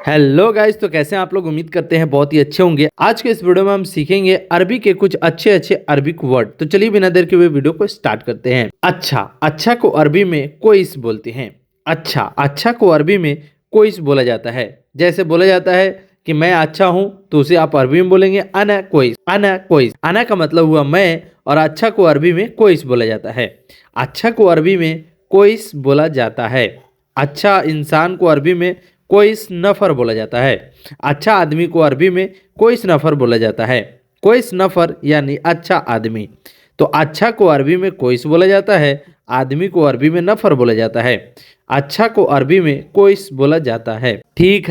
Hello guys, तो कैसे हैं आप लोग। उम्मीद करते हैं बहुत ही अच्छे होंगे। आज के इस वीडियो में हम सीखेंगे अरबी के कुछ अच्छे अच्छे अरबिक वर्ड। तो चलिए बिना देर के हुए वीडियो को स्टार्ट करते हैं। अच्छा, अच्छा को अरबी में कोइस बोलते हैं। अच्छा, अच्छा को अरबी में कोइस बोला जाता है। जैसे बोला जाता है कि मैं अच्छा हूँ, तो उसे आप अरबी में बोलेंगे अना कोइस। अना कोइस, अना का मतलब हुआ मैं, और अच्छा को अरबी में कोइस बोला जाता है। अच्छा को अरबी में कोइस बोला जाता है। अच्छा इंसान को अरबी में कोइस नफ़र बोला जाता है। अच्छा आदमी को अरबी में कोइस नफ़र बोला जाता है। कोइस नफ़र यानी अच्छा आदमी। तो अच्छा को अरबी में कोइस बोला जाता है, आदमी को अरबी में नफ़र बोला जाता है। अच्छा को अरबी में कोइस बोला जाता है। ठीक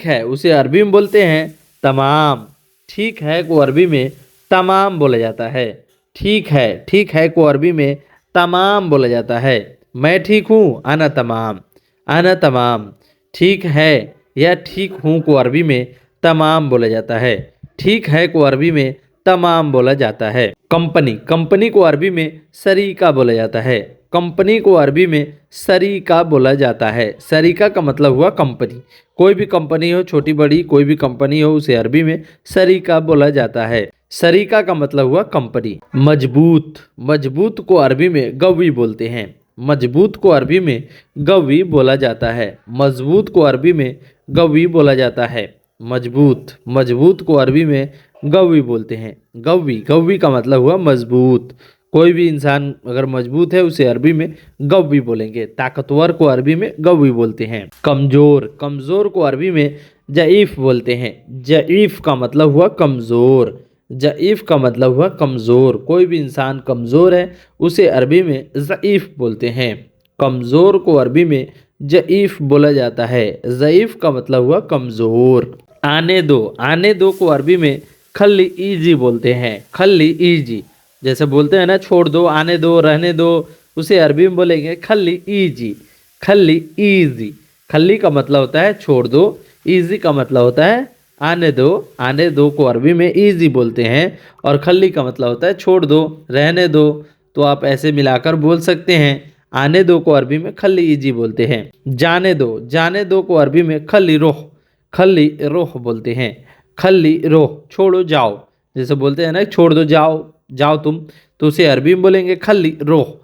है उसे अरबी में बोलते हैं तमाम। ठीक है को अरबी में तमाम बोला जाता है। ठीक है को अरबी में तमाम बोला जाता है। मैं ठीक हूँ, अना तमाम। अना तमाम। ठीक है या ठीक हूँ को अरबी में तमाम बोला जाता है। ठीक है को अरबी में तमाम बोला जाता है। कंपनी, कंपनी को अरबी में सरीका बोला जाता है। कंपनी को अरबी में सरीका बोला जाता है। सरीका का मतलब हुआ कंपनी। कोई भी कंपनी हो, छोटी बड़ी कोई भी कंपनी हो, उसे अरबी में सरीका बोला जाता है। सरीका का मतलब हुआ कंपनी। मजबूत, मजबूत को अरबी में गवी बोलते हैं। मजबूत को अरबी में गवी बोला जाता है। मजबूत को अरबी में गवी बोला जाता है। मजबूत, मजबूत को अरबी में गवी बोलते हैं। गवी, गवी का मतलब हुआ मजबूत। कोई भी इंसान अगर मजबूत है, उसे अरबी में गवी बोलेंगे। ताकतवर को अरबी में गवी बोलते हैं। कमजोर, कमजोर को अरबी में जईफ बोलते हैं। जईफ का मतलब हुआ कमजोर। जईफ का मतलब हुआ कमज़ोर। कोई भी इंसान कमज़ोर है, उसे अरबी में ज़ईफ़ बोलते हैं। कमज़ोर को अरबी में जईफ़ बोला जाता है। ज़ईफ़ का मतलब हुआ कमज़ोर। आने दो, आने दो को अरबी में खल्ली ईजी बोलते हैं। खल्ली ईजी, जैसे बोलते हैं ना छोड़ दो, आने दो, रहने दो, उसे अरबी में बोलेंगे खल्ली ईजी। खल्ली ईजी। खल्ली का मतलब होता है छोड़ दो, ईजी का मतलब होता है आने दो। आने दो को अरबी में ईजी बोलते हैं, और खल्ली का मतलब होता है छोड़ दो, रहने दो। तो आप ऐसे मिलाकर बोल सकते हैं। आने दो को अरबी में खल्ली ईजी बोलते हैं। जाने दो, जाने दो को अरबी में खल्ली रोह। खल्ली रोह बोलते हैं। खल्ली रोह, छोड़ो जाओ। जैसे बोलते हैं ना छोड़ दो, जाओ जाओ तुम, तो उसे अरबी में बोलेंगे खल्ली रोह।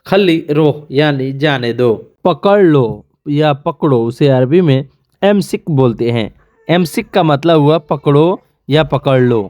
खल्ली रोह यानी जाने दो। पकड़ लो या पकड़ो, उसे अरबी में एमसिक बोलते हैं। एमसिक का मतलब हुआ पकड़ो या पकड़ लो।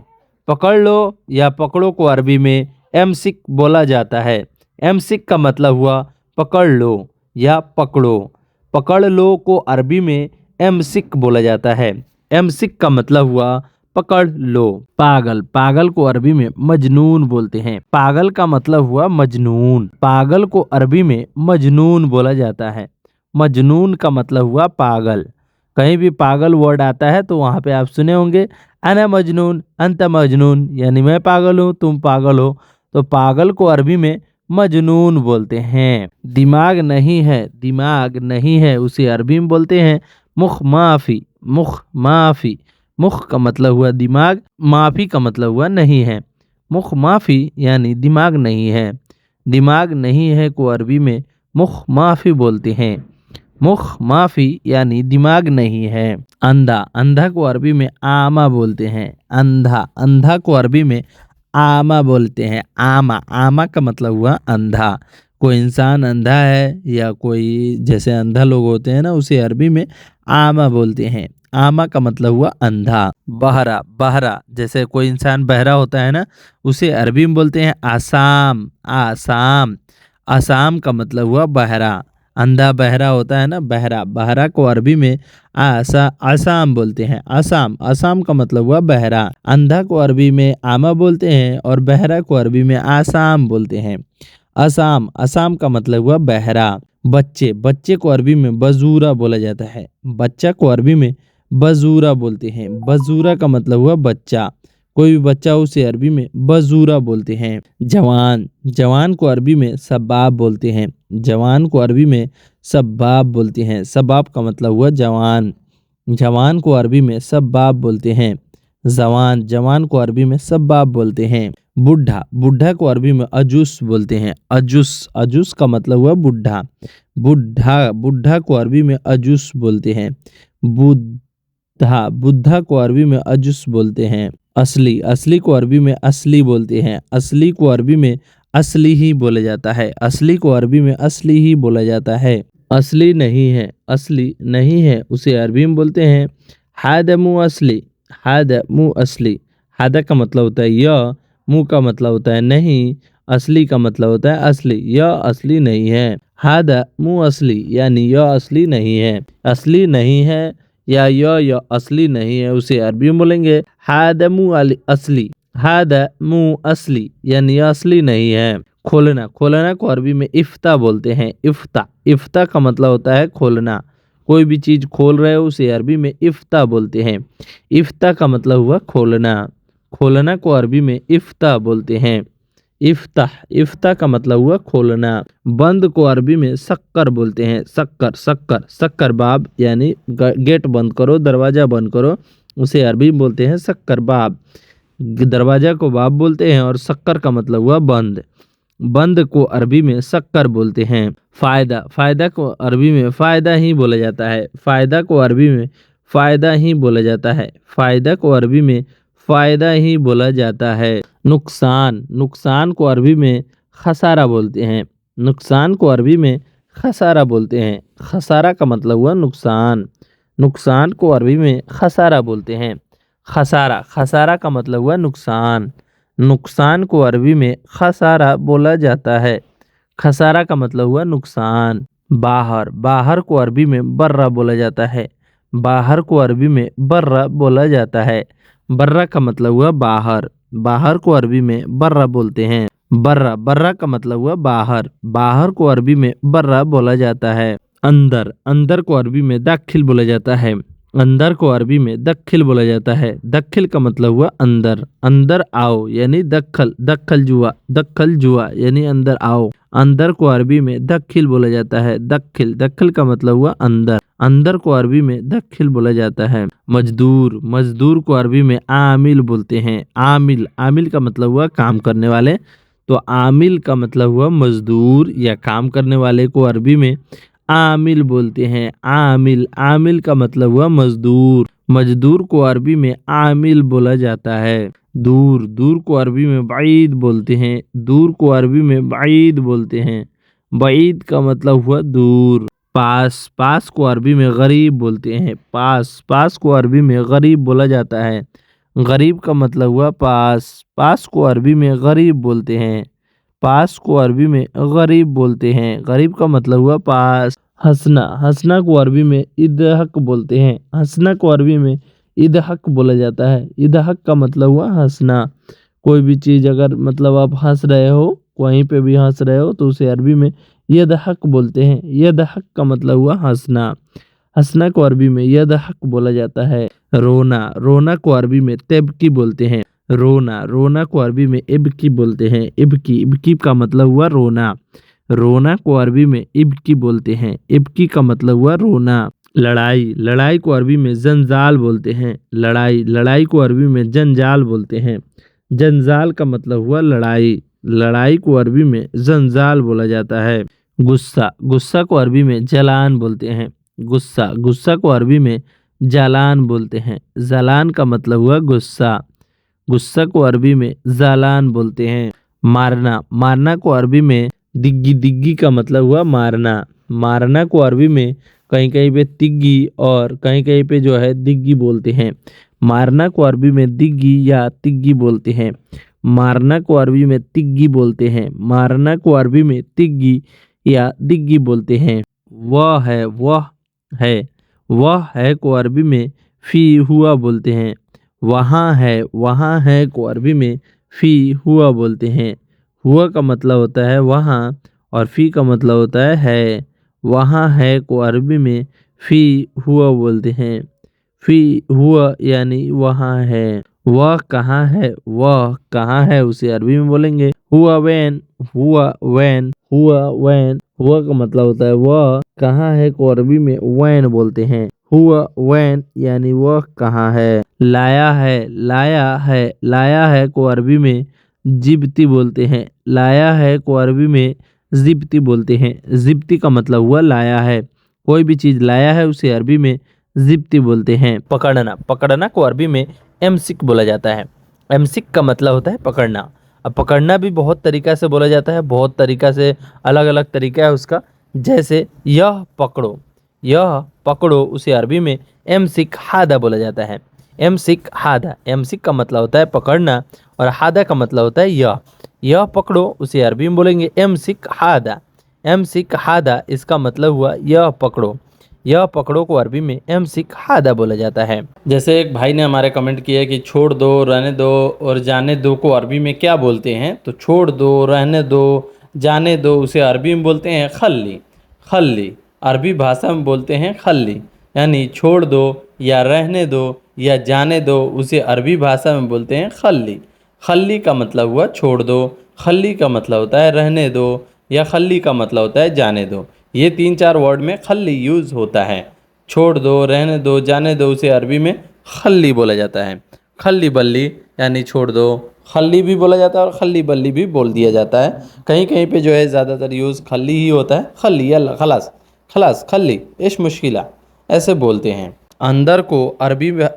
पकड़ लो या पकड़ो को अरबी में एमसिक बोला जाता है। एमसिक का मतलब हुआ पकड़ लो या पकड़ो। पकड़ लो को अरबी में एमसिक बोला जाता है। एमसिक का मतलब हुआ पकड़ लो। पागल, पागल को अरबी में मजनून बोलते हैं। पागल का मतलब हुआ मजनून। पागल को अरबी में मजनून बोला जाता है। मजनून का मतलब हुआ पागल। कहीं भी पागल वर्ड आता है तो वहाँ पे आप सुने होंगे अना मजनून अंत मजनून, यानी मैं पागल हूँ तुम पागल हो। तो पागल को अरबी में मजनून बोलते हैं। दिमाग नहीं है, दिमाग नहीं है, उसे अरबी में बोलते हैं मुख माफी। मुख माफी। मुख का मतलब हुआ दिमाग, माफी का मतलब हुआ नहीं है। मुख माफी यानी दिमाग नहीं है। दिमाग नहीं है को अरबी में मुख माफी बोलते हैं। मुख माफी यानी दिमाग नहीं है। अंधा, अंधा को अरबी में आमा बोलते हैं। अंधा, अंधा को अरबी में आमा बोलते हैं। आमा, आमा का मतलब हुआ अंधा। कोई इंसान अंधा है या कोई जैसे अंधा लोग होते हैं ना, उसे अरबी में आमा बोलते हैं। आमा का मतलब हुआ अंधा। बहरा, बहरा, जैसे कोई इंसान बहरा होता है ना, उसे अरबी में बोलते हैं आसाम। आसाम, आसाम का मतलब हुआ बहरा। अंधा बहरा होता है ना, बहरा। बहरा को अरबी में आसाम बोलते हैं। आसाम, आसाम का मतलब हुआ बहरा। अंधा को अरबी में आमा बोलते हैं, और बहरा को अरबी में आसाम बोलते हैं। आसाम, आसाम का मतलब हुआ बहरा। बच्चे, बच्चे को अरबी में बजूरा बोला जाता है। बच्चा को अरबी में बजूरा बोलते हैं। बजूरा का मतलब हुआ बच्चा। कोई भी बच्चा हो, उसे अरबी में बजूरा बोलते हैं। जवान, जवान को अरबी में सबाब बोलते हैं। जवान को अरबी में सबाब बोलते हैं। सबाब का मतलब हुआ जवान। जवान को अरबी में सबाब बोलते हैं। जवान, जवान को अरबी में सबाब बोलते हैं। बुढ़ा, बुढ़ा को अरबी में अजूस बोलते हैं। अजूस, अजूस का मतलब हुआ बुढ़ा। बुढ़ा, बुढ़ा को अरबी में अजूस बोलते हैं। बुद्धा, बुद्धा को अरबी में अजुस बोलते हैं। असली, असली को अरबी में असली बोलते हैं। असली को अरबी में असली ही बोला जाता है। असली को अरबी में असली ही बोला जाता है। असली नहीं है, असली नहीं है, उसे अरबी में बोलते हैं हादा मुँह असली। हादा मुँह असली। हादा का मतलब होता है यह, मुँह का मतलब होता है नहीं, असली का मतलब होता है असली, यह असली नहीं है। हादा मुँह असली यानी यह असली नहीं है। असली नहीं है या यह असली नहीं है, उसे अरबी में बोलेंगे हादा मुँह असली। हादा मुँह असली यानी यह असली नहीं है। खोलना, खोलना को अरबी में इफ्ता बोलते हैं। इफ्ता, इफ्ता का मतलब होता है खोलना। कोई भी चीज खोल रहे हो उसे अरबी में इफ्ता बोलते हैं। इफ्ता का मतलब हुआ खोलना। खोलना को अरबी में इफ्ता बोलते हैं। इफ्ताह, इफ्ता का मतलब हुआ खोलना। बंद को अरबी में शक्कर बोलते हैं। शक्कर, शक्कर, शक्कर बाब यानी गेट बंद करो, दरवाजा बंद करो, उसे अरबी में बोलते हैं शक्कर बाब। दरवाजा को बाब बोलते हैं और शक्कर का मतलब हुआ बंद। बंद को अरबी में शक्कर बोलते हैं। फायदा, फायदा को अरबी में फायदा ही बोला जाता है। फायदा को अरबी में फायदा ही बोला जाता है। फायदा को अरबी में फायदा ही बोला जाता है। नुकसान, नुकसान को अरबी में खसारा बोलते हैं। नुकसान को अरबी में खसारा बोलते हैं। खसारा का मतलब हुआ नुकसान। नुकसान को अरबी में खसारा बोलते हैं। खसारा, खसारा का मतलब हुआ नुकसान। नुकसान को अरबी में खसारा बोला जाता है। खसारा का मतलब हुआ नुकसान। बाहर, बाहर को अरबी में बर्रा बोला जाता है। बाहर को अरबी में बर्रा बोला जाता है। बर्रा का मतलब हुआ बाहर। बाहर को अरबी में बर्रा बोलते हैं। बर्रा, बर्रा का मतलब हुआ बाहर। बाहर को अरबी में बर्रा बोला जाता है। अंदर, अंदर को अरबी में दाखिल बोला जाता है। अंदर को अरबी में दखिल बोला जाता है। दखिल का मतलब हुआ अंदर। अंदर आओ यानी दखल, दखल जुआ, दखल जुआ यानी अंदर आओ। अंदर को अरबी में दखिल बोला जाता है। दखिल, दखिल का मतलब हुआ अंदर। अंदर को अरबी में दखिल बोला जाता है। मजदूर, मजदूर को अरबी में आमिल बोलते हैं। आमिल, आमिल का मतलब हुआ काम करने वाले, तो आमिल का मतलब हुआ मजदूर या काम करने वाले को अरबी में आमिल बोलते हैं। आमिल, आमिल का मतलब हुआ मजदूर। मजदूर को अरबी में आमिल बोला जाता है। दूर, दूर को अरबी में बाईद बोलते हैं। दूर को अरबी में बाईद बोलते हैं। बाईद का मतलब हुआ दूर। पास, पास को अरबी में गरीब बोलते हैं। पास, पास को अरबी में गरीब बोला जाता है। गरीब का मतलब हुआ पास। पास को अरबी में गरीब बोलते हैं। पास को अरबी में गरीब बोलते हैं। गरीब का मतलब हुआ पास। हंसना, हंसना को अरबी में इदहक बोलते हैं। हंसना को अरबी में इदहक बोला जाता है। इदहक का मतलब हुआ हंसना। कोई भी चीज़ अगर मतलब आप हंस रहे हो, कहीं पे भी हंस रहे हो, तो उसे अरबी में यदहक बोलते हैं। यदहक का मतलब हुआ हंसना। हंसना को अरबी में यदहक बोला जाता है। रोना, रोना को अरबी में तेबकी बोलते हैं। रोना, रोना को अरबी में इबकी बोलते हैं। इबकी, इबकी का मतलब हुआ रोना। रोना को अरबी में इबकी बोलते हैं। इबकी का मतलब हुआ रोना। लड़ाई, लड़ाई को अरबी में जंजाल बोलते हैं। लड़ाई, लड़ाई को अरबी में जंजाल बोलते हैं। जंजाल का मतलब हुआ लड़ाई। लड़ाई को अरबी में जंजाल बोला जाता है। गुस्सा, गुस्सा को अरबी में जलान बोलते हैं। गुस्सा, गुस्सा को अरबी में जालान बोलते हैं। जालान का मतलब हुआ गुस्सा। गुस्सा को अरबी में जालान बोलते हैं। मारना, मारना को अरबी में दिग्गी, दिग्गी का मतलब हुआ मारना। मारना को अरबी में कहीं कहीं पे तिग्गी और कहीं कहीं पे जो है दिग्गी बोलते हैं। मारना को अरबी में दिग्गी या तिग्गी बोलते हैं। मारना को अरबी में तिग्गी बोलते हैं। मारना को अरबी में तिग्गी या दिग्गी बोलते हैं। वह है, वह है, वह है को अरबी में फी हुआ बोलते हैं। वहाँ है, वहाँ है को अरबी में फी हुआ बोलते हैं। हुआ का मतलब होता है वहाँ और फी का मतलब होता है। वहाँ है को अरबी में फी हुआ बोलते हैं। फी हुआ यानी वहाँ है। वह कहाँ है, वह कहाँ है, उसे अरबी में बोलेंगे हुआ वैन। हुआ वैन, हुआ वैन। हुआ का मतलब होता है वह कहाँ है को अरबी में वैन बोलते हैं। हुआ वैन यानी वह कहाँ है। लाया है, लाया है, लाया है को अरबी में जिब्ती बोलते हैं। लाया है को अरबी में जिब्ती बोलते हैं। जिब्ती का मतलब हुआ लाया है। कोई भी चीज़ लाया है उसे अरबी में जिप्ती बोलते हैं। पकड़ना, पकड़ना को अरबी में एमसिक बोला जाता है। एमसिक का मतलब होता है पकड़ना। अब पकड़ना भी बहुत तरीका से बोला जाता है, बहुत तरीका से, अलग अलग तरीका है उसका। जैसे यह पकड़ो, यह पकड़ो, उसे अरबी में एमसिक हादा बोला जाता है। एमसिक हादा, एमसिक का मतलब होता है पकड़ना और हादा का मतलब होता है यह पकड़ो, उसे अरबी में बोलेंगे एमसिक हादा। एमसिक हादा इसका मतलब हुआ यह पकड़ो। यह पकड़ो को अरबी में एमसिक हादा बोला जाता है। जैसे एक भाई ने हमारे कमेंट किया कि छोड़ दो, रहने दो और जाने दो को अरबी में क्या बोलते हैं, तो छोड़ दो, रहने दो, जाने दो उसे अरबी में बोलते हैं खल्ली। खल्ली अरबी भाषा में बोलते हैं खल्ली, यानी छोड़ दो या रहने दो या जाने दो उसे अरबी भाषा में बोलते हैं खल्ली। खल्ली का मतलब हुआ छोड़ दो, खल्ली का मतलब होता है रहने दो, या खल्ली का मतलब होता है जाने दो। ये 3-4 वर्ड में खल्ली यूज़ होता है। छोड़ दो, रहने दो, जाने दो उसे अरबी में खल्ली बोला जाता है। खल्ली बल्ली यानी छोड़ दो, खल्ली भी बोला जाता है और खल्ली बल्ली भी बोल दिया जाता है। कहीं कहीं पे जो है ज़्यादातर यूज़ खल्ली ही होता है। खल्ली या खलास, खलास, खल्ली, इश मुश्किला, ऐसे बोलते हैं। अंदर को अरबी में,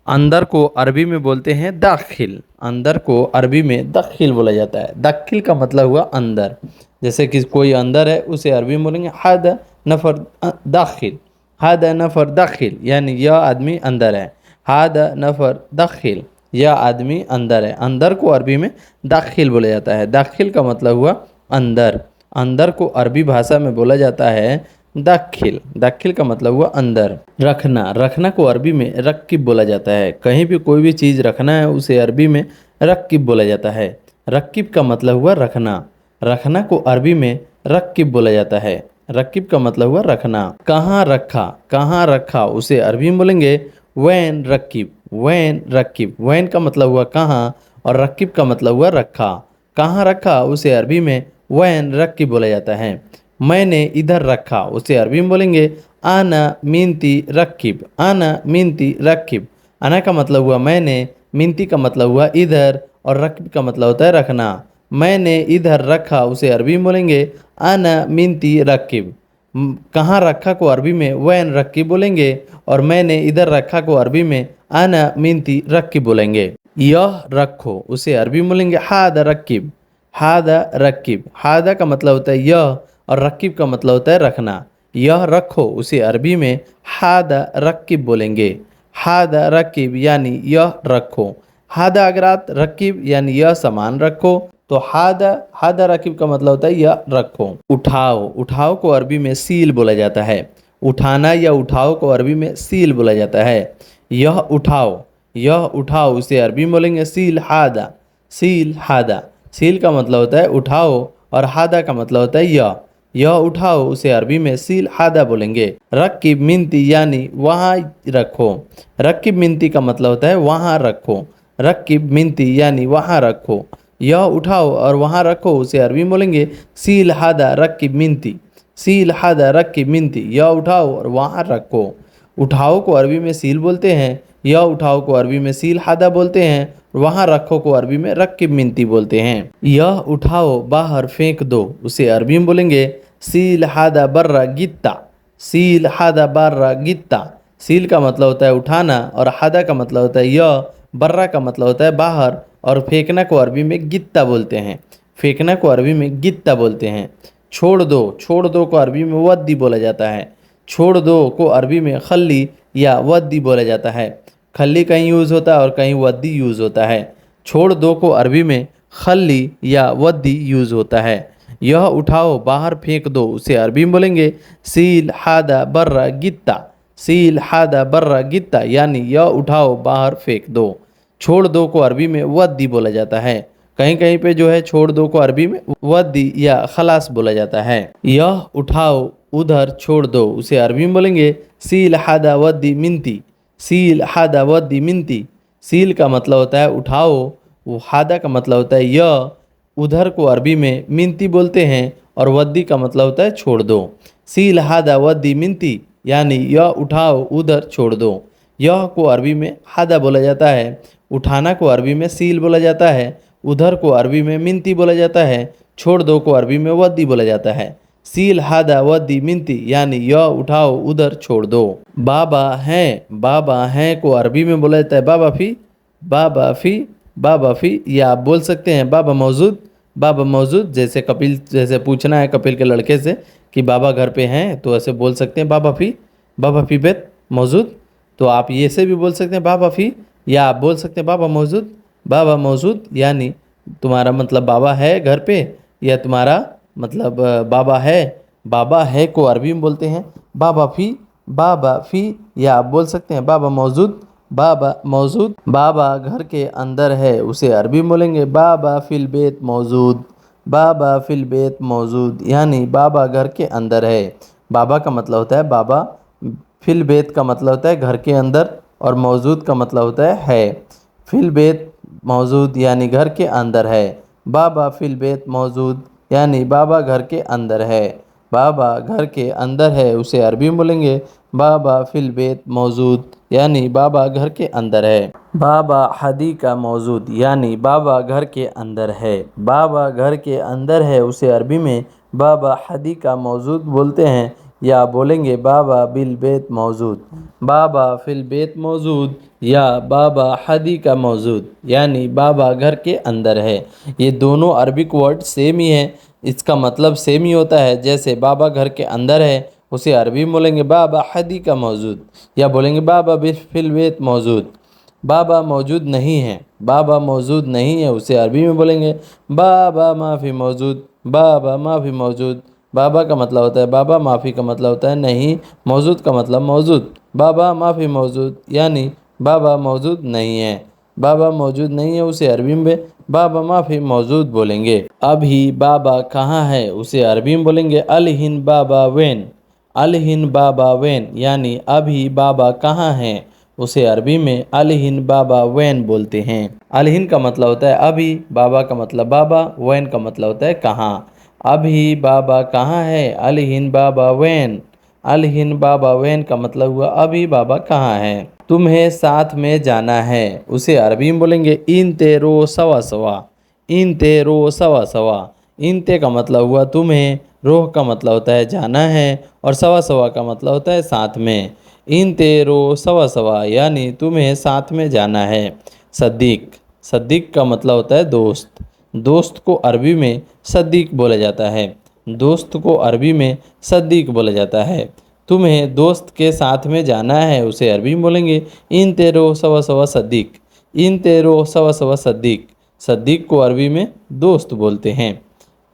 अंदर को अरबी में बोलते हैं दाखिल। अंदर को अरबी में दाखिल बोला जाता है। दाखिल का मतलब हुआ अंदर। जैसे कि कोई अंदर है उसे अरबी में बोलेंगे हादा नफर दाखिल। हादा नफर दाखिल यानी यह आदमी अंदर है। हादा नफर दाखिल, यह आदमी अंदर है। अंदर को अरबी में दाखिल बोला जाता है। दाखिल का मतलब हुआ अंदर। अंदर को अरबी भाषा में बोला जाता है दाखिल। दाखिल का मतलब हुआ अंदर। रखना, रखना को अरबी में रक्किब बोला जाता है। कहीं भी कोई भी चीज़ रखना है उसे अरबी में रक्किब बोला जाता है। रक्किब का मतलब हुआ रखना। रखना को अरबी में रक्किब बोला जाता है। रक्किब का मतलब हुआ रखना। कहाँ रखा, कहाँ रखा उसे अरबी में बोलेंगे वैन रक्किब। वैन रक्किब, वैन का मतलब हुआ कहाँ और रक्किब का मतलब हुआ रखा। कहाँ रखा उसे अरबी में वैन रक्किब बोला जाता है। मैंने इधर रखा उसे अरबी में बोलेंगे आना मिनती रक्किब। आना मिनती रक्किब। आना का मतलब हुआ मैंने, मिनती का मतलब हुआ इधर और रक्किब का मतलब होता है रखना। मैंने इधर रखा उसे अरबी में बोलेंगे आना मिनती रक्किब। कहाँ रखा को अरबी में वैन रक्किब बोलेंगे और मैंने इधर रखा को अरबी में आना मिनती रक्किब बोलेंगे। यह रखो उसे अरबी में बोलेंगे हादा रक्किब। हादा रक्किब, हादा का मतलब होता है यह और रक्किब का मतलब होता है रखना। यह रखो उसे अरबी में हादा रक्किब बोलेंगे। हादा रक्किब यानी यह रखो। हादा अगर आप रक्किब यानी यह सामान रखो तो हादा, हादा रक्किब का मतलब होता है यह रखो। उठाओ, उठाओ को अरबी में सील बोला जाता है। उठाना या उठाओ को अरबी में सील बोला जाता है। यह उठाओ, यह उठाओ उसे अरबी में बोलेंगे सील हादा। सील हादा, सील का मतलब होता है उठाओ और हादा का मतलब होता है यह उठाओ उसे अरबी में सील हादा बोलेंगे। रक्किब मिनती यानी वहाँ रखो। रक्किब मिनती का मतलब होता है वहाँ रखो। रक्किब मिनती यानी वहाँ रखो। यह उठाओ और वहाँ रखो उसे अरबी में बोलेंगे सील हादा रक्किब मिनती। सील हादा रक्किब मिनती, यह उठाओ और वहाँ रखो। उठाओ को अरबी में सील बोलते हैं। यह उठाओ को अरबी में सील हादा बोलते हैं। वहाँ रखो को अरबी में रक्किब मिनती बोलते हैं। यह उठाओ बाहर फेंक दो उसे अरबी में बोलेंगे सील हादा बर्रा गित्ता। सील हादा बर्रा गित्ता, सील का मतलब होता है उठाना और हादा का मतलब होता है यह, बर्रा का मतलब होता है बाहर और फेंकना को अरबी में गित्ता बोलते हैं। फेंकना को अरबी में गित्ता बोलते हैं। छोड़ दो, छोड़ दो को अरबी में वद्दी बोला जाता है। छोड़ दो को अरबी में खल्ली या वद्दी बोला जाता है। खल्ली कहीं यूज़ होता है और कहीं वद्दी यूज़ होता है। छोड़ दो को अरबी में खल्ली या वद्दी यूज़ होता है। यह उठाओ बाहर फेंक दो उसे अरबी में बोलेंगे सील हादा बर्रा गित्ता। सील हादा बर्रा गित्ता यानी यह उठाओ बाहर फेंक दो। छोड़ दो को अरबी में वद्दी बोला जाता है। कहीं कहीं पे जो है छोड़ दो को अरबी में वद्दी या खलास बोला जाता है। यह उठाओ उधर छोड़ दो उसे अरबी में बोलेंगे सील हादा वद्दी मिनती। सील हादा वद्दी मिनती, सील का मतलब होता है उठाओ, वो हादा का मतलब होता है यह, उधर को अरबी में मिनती बोलते हैं और वद्दी का मतलब होता है छोड़ दो। सील हादा वद्दी मिनती यानी यह उठाओ उधर छोड़ दो। यह को अरबी में हादा बोला जाता है। उठाना को अरबी में सील बोला जाता है। उधर को अरबी में मिनती बोला जाता है। छोड़ दो को अरबी में वद्दी बोला जाता है। सील हादा वदी मिनती यानी यह उठाओ उधर छोड़ दो। बाबा हैं को अरबी में बोला जाता है बाबा फी, बाबा फी, बाबा फी। या आप बोल सकते हैं बाबा मौजूद, बाबा मौजूद। जैसे कपिल, जैसे पूछना है कपिल के लड़के से कि बाबा घर पे हैं तो ऐसे बोल सकते हैं बाबा फी बेत मौजूद। तो आप ये से भी बोल सकते हैं बाबा फी, या आप बोल सकते हैं बाबा मौजूद यानी तुम्हारा मतलब बाबा है घर पे, या तुम्हारा मतलब बाबा है को अरबी में बोलते हैं बाबा फी। या आप बोल सकते हैं बाबा मौजूद। बाबा घर के अंदर है उसे अरबी में बोलेंगे बाबा फिल बेत मौजूद, बाबा फिल बेत मौजूद यानी बाबा घर के अंदर है। बाबा का मतलब होता है बाबा, फिल बेत का मतलब होता है घर के अंदर, और मौजूद का मतलब होता है फिल बेत मौजूद यानी घर के अंदर है। बाबा फिल बेत मौजूद यानी बाबा घर के अंदर है। बाबा घर के अंदर है उसे अरबी में बोलेंगे बाबा फिल बेत मौजूद यानी बाबा घर के अंदर है। बाबा हदीका मौजूद यानी बाबा घर के अंदर है। बाबा घर के अंदर है उसे अरबी में बाबा हदीका मौजूद बोलते हैं, या बोलेंगे बाबा बिल बेत मौजूद, बाबा फिल बेत मौजूद या बाबा हदीका मौजूद यानी बाबा घर के अंदर है। ये दोनों अरबिक वर्ड सेम ही है, इसका मतलब सेम ही होता है। जैसे बाबा घर के अंदर है उसे अरबी में बोलेंगे बाबा हदीका मौजूद, या बोलेंगे बाबा फिल बेत मौजूद। बाबा मौजूद नहीं है, बाबा मौजूद नहीं है उसे अरबी में बोलेंगे बाबा माफ़ी मौजूद, बाबा माफ़ी मौजूद। बाबा का मतलब होता है बाबा, माफ़ी का मतलब होता है नहीं, मौजूद का मतलब मौजूद। बाबा माफ़ी मौजूद यानी बाबा मौजूद नहीं है। बाबा मौजूद नहीं है उसे अरबी में बाबा माफ़ी मौजूद बोलेंगे। अभी बाबा कहाँ है उसे अरबी में बोलेंगे अलहिन बाबा वेन, अलहिन बाबा वेन यानी अभी बाबा कहाँ हैं उसे अरबी में अलहिन बाबा वैन बोलते हैं। अलहिन का मतलब होता है अभी, बाबा का मतलब बाबा, वैन का मतलब होता है कहाँ। अभी बाबा कहाँ है अलहिन बाबा वैन, अलहिन बाबा वैन का मतलब हुआ अभी बाबा कहाँ है। तुम्हें साथ में जाना है उसे अरबी में बोलेंगे इन तेरो सवा सवा, इन तेरो सवा सवा। इनते का मतलब हुआ तुम्हें, रोह का मतलब होता है जाना है, और सवा सवा का मतलब होता है साथ में। इन तेरो सवा सवा यानी तुम्हें साथ में जाना है। सद्दीक, सद्दीक का मतलब होता है दोस्त, दोस्त को अरबी में सद्दीक बोला जाता है, दोस्त को अरबी में सद्दीक बोला जाता है। तुम्हें दोस्त के साथ में जाना है उसे अरबी में बोलेंगे इन तेरो सवा सवा सद्दीक, इन तेरो सवा सवा सद्दीक। सद्दीक को अरबी में दोस्त बोलते हैं।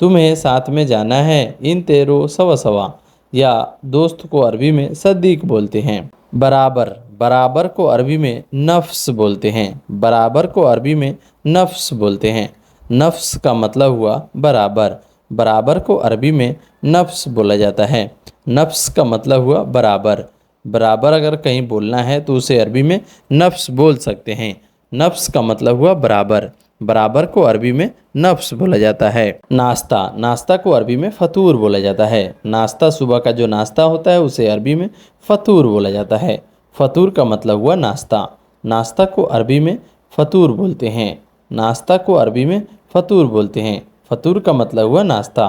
तुम्हें साथ में जाना है इन तेरो सवा सवा, या दोस्त को अरबी में सद्दीक बोलते हैं। बराबर, बराबर को अरबी में नफ्स बोलते हैं, बराबर को अरबी में नफ्स बोलते हैं। नफ्स का मतलब हुआ बराबर, बराबर को अरबी में नफ्स बोला जाता है। नफ्स का मतलब हुआ बराबर, बराबर अगर कहीं बोलना है तो उसे अरबी में नफ्स बोल सकते हैं। नफ्स का मतलब हुआ बराबर, बराबर को अरबी में नफ्स बोला जाता है। नाश्ता, नाश्ता को अरबी में फतूर बोला जाता है। नाश्ता सुबह का जो नाश्ता होता है उसे अरबी में फतूर बोला जाता है। फतूर का मतलब हुआ नाश्ता, नाश्ता को अरबी में फतूर बोलते हैं। नाश्ता को अरबी में फतूर बोलते हैं। फतूर का मतलब हुआ नाश्ता।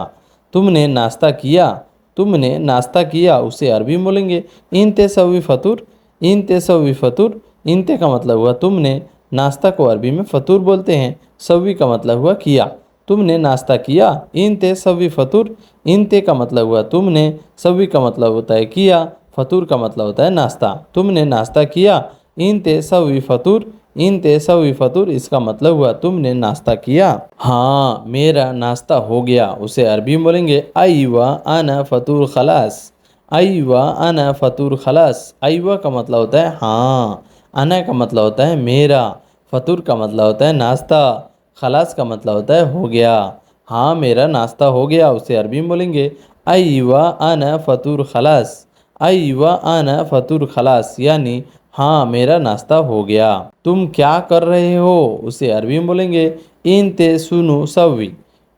तुमने नाश्ता किया, तुमने नाश्ता किया उसे अरबी में बोलेंगे इन ते सवी फतूर, इन ते सवी फतूर। इनते का मतलब हुआ तुमने, नाश्ता को अरबी में फतूर बोलते हैं। सवी का मतलब हुआ किया, तुमने नाश्ता किया। इन ते सवी फतूर, इन ते का मतलब हुआ तुमने, सवी का मतलब होता है किया, फतूर का मतलब होता है नाश्ता। तुमने नाश्ता किया, इन ते सवी फतूर, इन ते सवी फतूर इसका मतलब हुआ तुमने नाश्ता किया। हाँ मेरा नाश्ता हो गया उसे अरबी में बोलेंगे आईवा आना फतूर खलास, आईवा आना फतूर खलास। आईवा का मतलब होता है हाँ, आना का मतलब होता है मेरा, फतूर का मतलब होता है नाश्ता, खलास का मतलब होता है हो गया। हाँ मेरा नाश्ता हो गया उसे अरबी में बोलेंगे आईवा आना फतूर खलास, आईवा आना फतूर खलास यानी हाँ मेरा नाश्ता हो गया। तुम क्या कर रहे हो उसे अरबी में बोलेंगे इन ते सुनो सवी,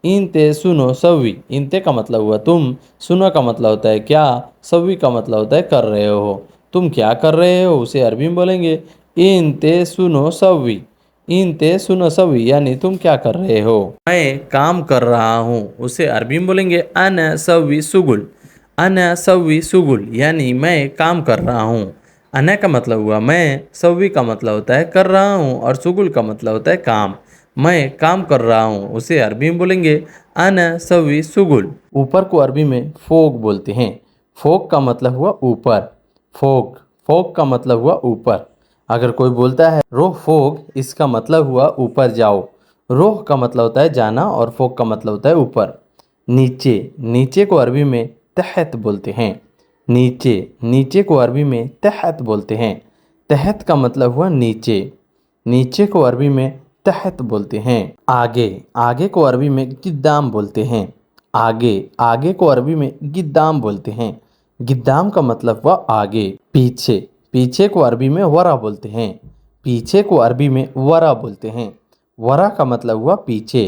इन ते सुनो सवी। इनते का मतलब हुआ तुम, सुनो का मतलब होता है क्या, सवी का मतलब होता है कर रहे हो। तुम क्या कर रहे हो उसे अरबी में बोलेंगे इन ते सुनो सवी, इंते सुनो सवी यानी तुम क्या कर रहे हो। मैं काम कर रहा हूँ, उसे अरबी में बोलेंगे अना सवी सुगुल। अना सवी सुगुल यानी मैं काम कर रहा हूँ। अना का मतलब हुआ मैं, सवी का मतलब होता है कर रहा हूँ, और सुगुल का मतलब होता है काम। मैं काम कर रहा हूँ, उसे अरबी में बोलेंगे अना सवी सुगुल। ऊपर को अरबी में फोक बोलते हैं। फोक का मतलब हुआ ऊपर। फोक, फोक का मतलब हुआ ऊपर। अगर कोई बोलता है रोह फोक, इसका मतलब हुआ ऊपर जाओ। रोह का मतलब होता है जाना और फोक का मतलब होता है ऊपर। नीचे, नीचे को अरबी में तहत बोलते हैं। नीचे, नीचे को अरबी में तहत बोलते हैं। तहत का मतलब हुआ नीचे। नीचे को अरबी में तहत बोलते हैं। आगे, आगे को अरबी में गिद्दाम बोलते हैं। आगे, आगे को अरबी में गिद्दाम बोलते हैं। गिद्दाम का मतलब हुआ आगे। पीछे, पीछे को अरबी में वरा बोलते हैं। पीछे को अरबी में वरा बोलते हैं। वरा का मतलब हुआ पीछे।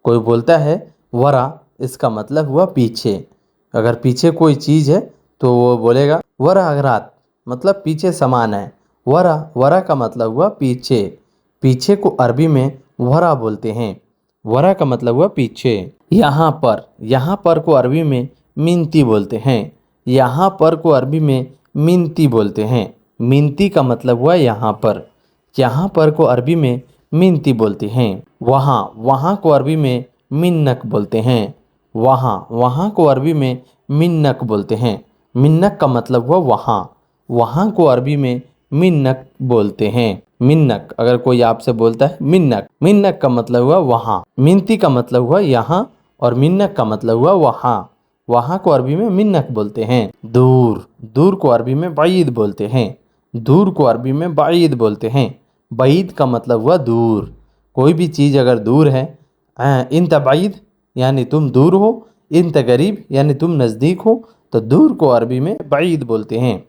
कोई बोलता है वरा, इसका मतलब हुआ पीछे। अगर पीछे कोई चीज़ है तो वो बोलेगा वरा अगरात, मतलब पीछे समान है। वरा, वरा का मतलब हुआ पीछे। पीछे को अरबी में वरा बोलते हैं। वरा का मतलब हुआ पीछे। यहाँ पर, यहाँ पर को अरबी में मिनती बोलते हैं। यहाँ पर को अरबी में मिनती बोलते हैं। मिनती का मतलब हुआ यहाँ पर। यहाँ पर को अरबी में मिनती बोलते हैं। वहाँ, वहाँ को अरबी में मिन्नक बोलते हैं। वहाँ, वहाँ को अरबी में मिन्नक बोलते हैं। मिन्नक का मतलब हुआ वहाँ। वहाँ को अरबी में मिन्नक बोलते हैं। मिन्नक, अगर कोई आपसे बोलता है मिन्नक, मिन्नक का मतलब हुआ वहाँ। मिनती का मतलब हुआ यहाँ, और मिन्नक का मतलब हुआ वहाँ। वहाँ को अरबी में मिन्नक बोलते हैं। दूर, दूर को अरबी में बाईद बोलते हैं। दूर को अरबी में बाईद बोलते हैं। बाईद का मतलब हुआ दूर। कोई भी चीज़ अगर दूर है, इंत बाईद यानी तुम दूर हो, इंत करीब यानी तुम नज़दीक हो, तो दूर को अरबी में बाईद बोलते हैं।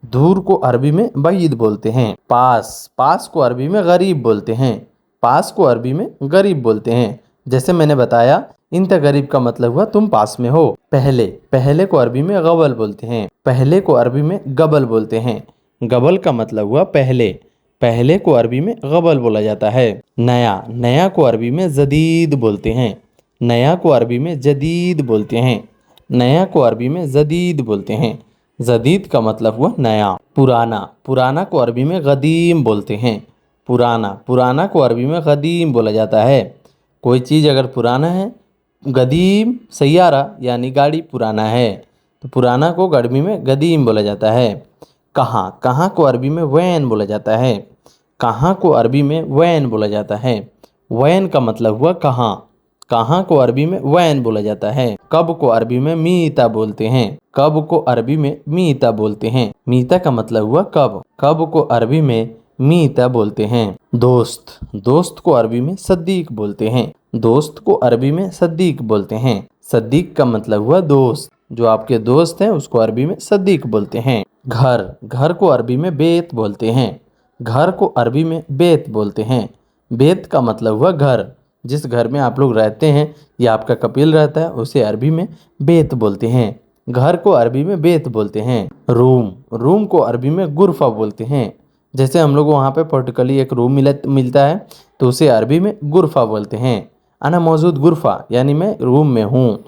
दूर को अरबी में बाईद बोलते हैं। पास, पास को अरबी में गरीब बोलते हैं। पास को अरबी में गरीब बोलते हैं। जैसे मैंने बताया, इंत गरीब का मतलब हुआ तुम पास में हो। पहले, पहले को अरबी में गबल बोलते हैं। पहले को अरबी में गबल बोलते हैं। गबल का मतलब हुआ पहले। पहले को अरबी में गबल बोला जाता है। नया, नया को अरबी में जदीद बोलते हैं। नया को अरबी में जदीद बोलते हैं। नया को अरबी में जदीद बोलते हैं। जदीद का मतलब हुआ नया। पुराना, पुराना को अरबी में गदीम बोलते हैं। पुराना, पुराना को अरबी में गदीम बोला जाता है। कोई चीज़ अगर पुराना है, गदीम सैयारा यानी गाड़ी पुराना है, तो पुराना को अरबी में गदीम बोला जाता है। कहाँ, कहाँ को अरबी में वैन बोला जाता है। कहाँ को अरबी में वैन बोला जाता है। वैन का मतलब हुआ कहाँ। कहाँ को अरबी में वैन बोला जाता है। कब को अरबी में मीता बोलते हैं। कब को अरबी में मीता बोलते हैं। मीता का मतलब हुआ कब। कब को अरबी में मीता बोलते हैं। दोस्त, दोस्त को अरबी में सद्दीक बोलते हैं। दोस्त को अरबी में सद्दीक बोलते हैं। सद्दीक का मतलब हुआ दोस्त। जो आपके दोस्त हैं उसको अरबी में सद्दीक बोलते हैं। घर, घर को अरबी में बेत बोलते हैं। घर को अरबी में बेत बोलते हैं। बेत का मतलब हुआ घर। जिस घर में आप लोग रहते हैं या आपका कपिल रहता है, उसे अरबी में बेत बोलते हैं। घर को अरबी में बेत बोलते हैं। रूम, रूम को अरबी में गुरफा बोलते हैं। जैसे हम लोग वहाँ पे पर्टिकुलरली एक रूम मिलता है, तो उसे अरबी में गुरफा बोलते हैं। अना मौजूद गुरफा यानी मैं रूम में हूँ,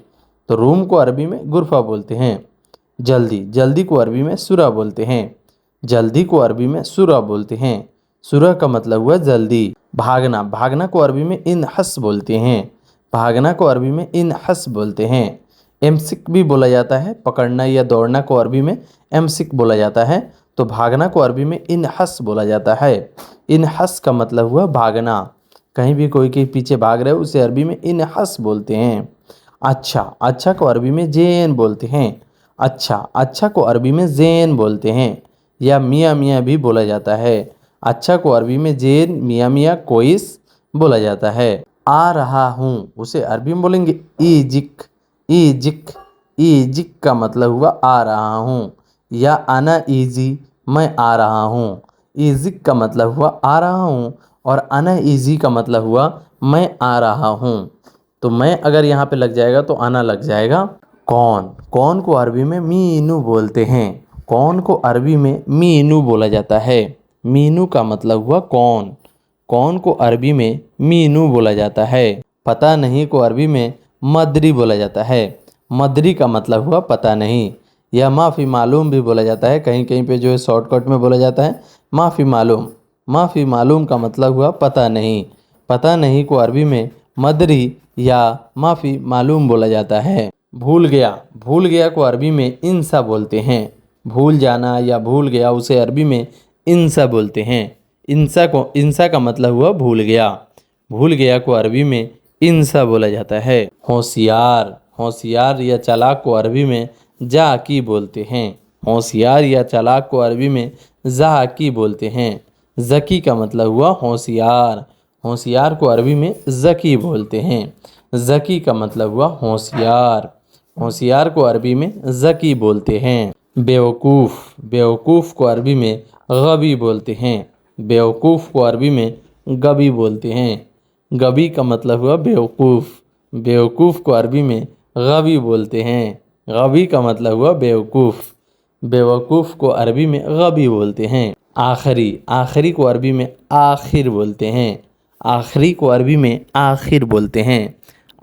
तो रूम को अरबी में गुरफा बोलते हैं। जल्दी, जल्दी को अरबी में सुरा बोलते हैं। जल्दी को अरबी में सुरा बोलते हैं। सुरा का मतलब हुआ जल्दी। भागना, भागना को अरबी में इन हस बोलते हैं। भागना को अरबी में इन हस बोलते हैं। एमसिक भी बोला जाता है। पकड़ना या दौड़ना को अरबी में एमसिक बोला जाता है। तो भागना को अरबी में इन हस बोला जाता है। इन हस का मतलब हुआ भागना। कहीं भी कोई के पीछे भाग रहे हो उसे अरबी में इन हस बोलते हैं। अच्छा, अच्छा को अरबी में जैन बोलते हैं। अच्छा, अच्छा को अरबी में जैन बोलते हैं, या मियाँ मियाँ भी बोला जाता है। अच्छा को अरबी में जैन, मियाँ मियाँ, कोइस बोला जाता है। आ रहा हूँ, उसे अरबी में बोलेंगे ईजिक। ईजिक, ईजिक का मतलब हुआ आ रहा हूँ, या आना ईजी, मैं आ रहा हूँ। ईजिक का मतलब हुआ आ रहा हूँ, और आना ईजी का मतलब हुआ मैं आ रहा हूँ। तो मैं अगर यहाँ पे लग जाएगा तो आना लग जाएगा। कौन, कौन को अरबी में मीनू बोलते हैं। कौन को अरबी में मीनू बोला जाता है। मीनू का मतलब हुआ कौन। कौन को अरबी में मीनू बोला जाता है। पता नहीं को अरबी में मदरी बोला जाता है। मदरी का मतलब हुआ पता नहीं। या माफ़ी मालूम भी बोला जाता है, कहीं कहीं पे जो है शॉर्टकट में बोला जाता है माफ़ी मालूम। माफ़ी मालूम का मतलब हुआ पता नहीं। पता नहीं को अरबी में मदरी या माफ़ी मालूम बोला जाता है। भूल गया, भूल गया को अरबी में इंसा बोलते हैं। भूल जाना या भूल गया उसे अरबी में इंसा बोलते हैं। इंसा का मतलब हुआ भूल गया। भूल गया को अरबी में इंसा बोला जाता है। होशियार, होशियार या चालाक को अरबी में जाकी बोलते हैं। होशियार या चालाक को अरबी में जाकी बोलते हैं। ज़की का मतलब हुआ होशियार। होशियार को अरबी में ज़की बोलते हैं। ज़की का मतलब हुआ होशियार। होशियार को अरबी में ज़की बोलते हैं। बेवकूफ़, बेवकूफ़ को अरबी में गबी बोलते हैं। बेवकूफ़ को अरबी में गबी बोलते हैं। गबी का मतलब हुआ बेवकूफ़। बेवकूफ़ को अरबी में गबी बोलते हैं। गबी का मतलब हुआ बेवकूफ़। बेवकूफ़ को अरबी में गबी बोलते हैं। आखिरी, आखिरी को अरबी में आखिर बोलते हैं। आखिरी को अरबी में आखिर बोलते हैं।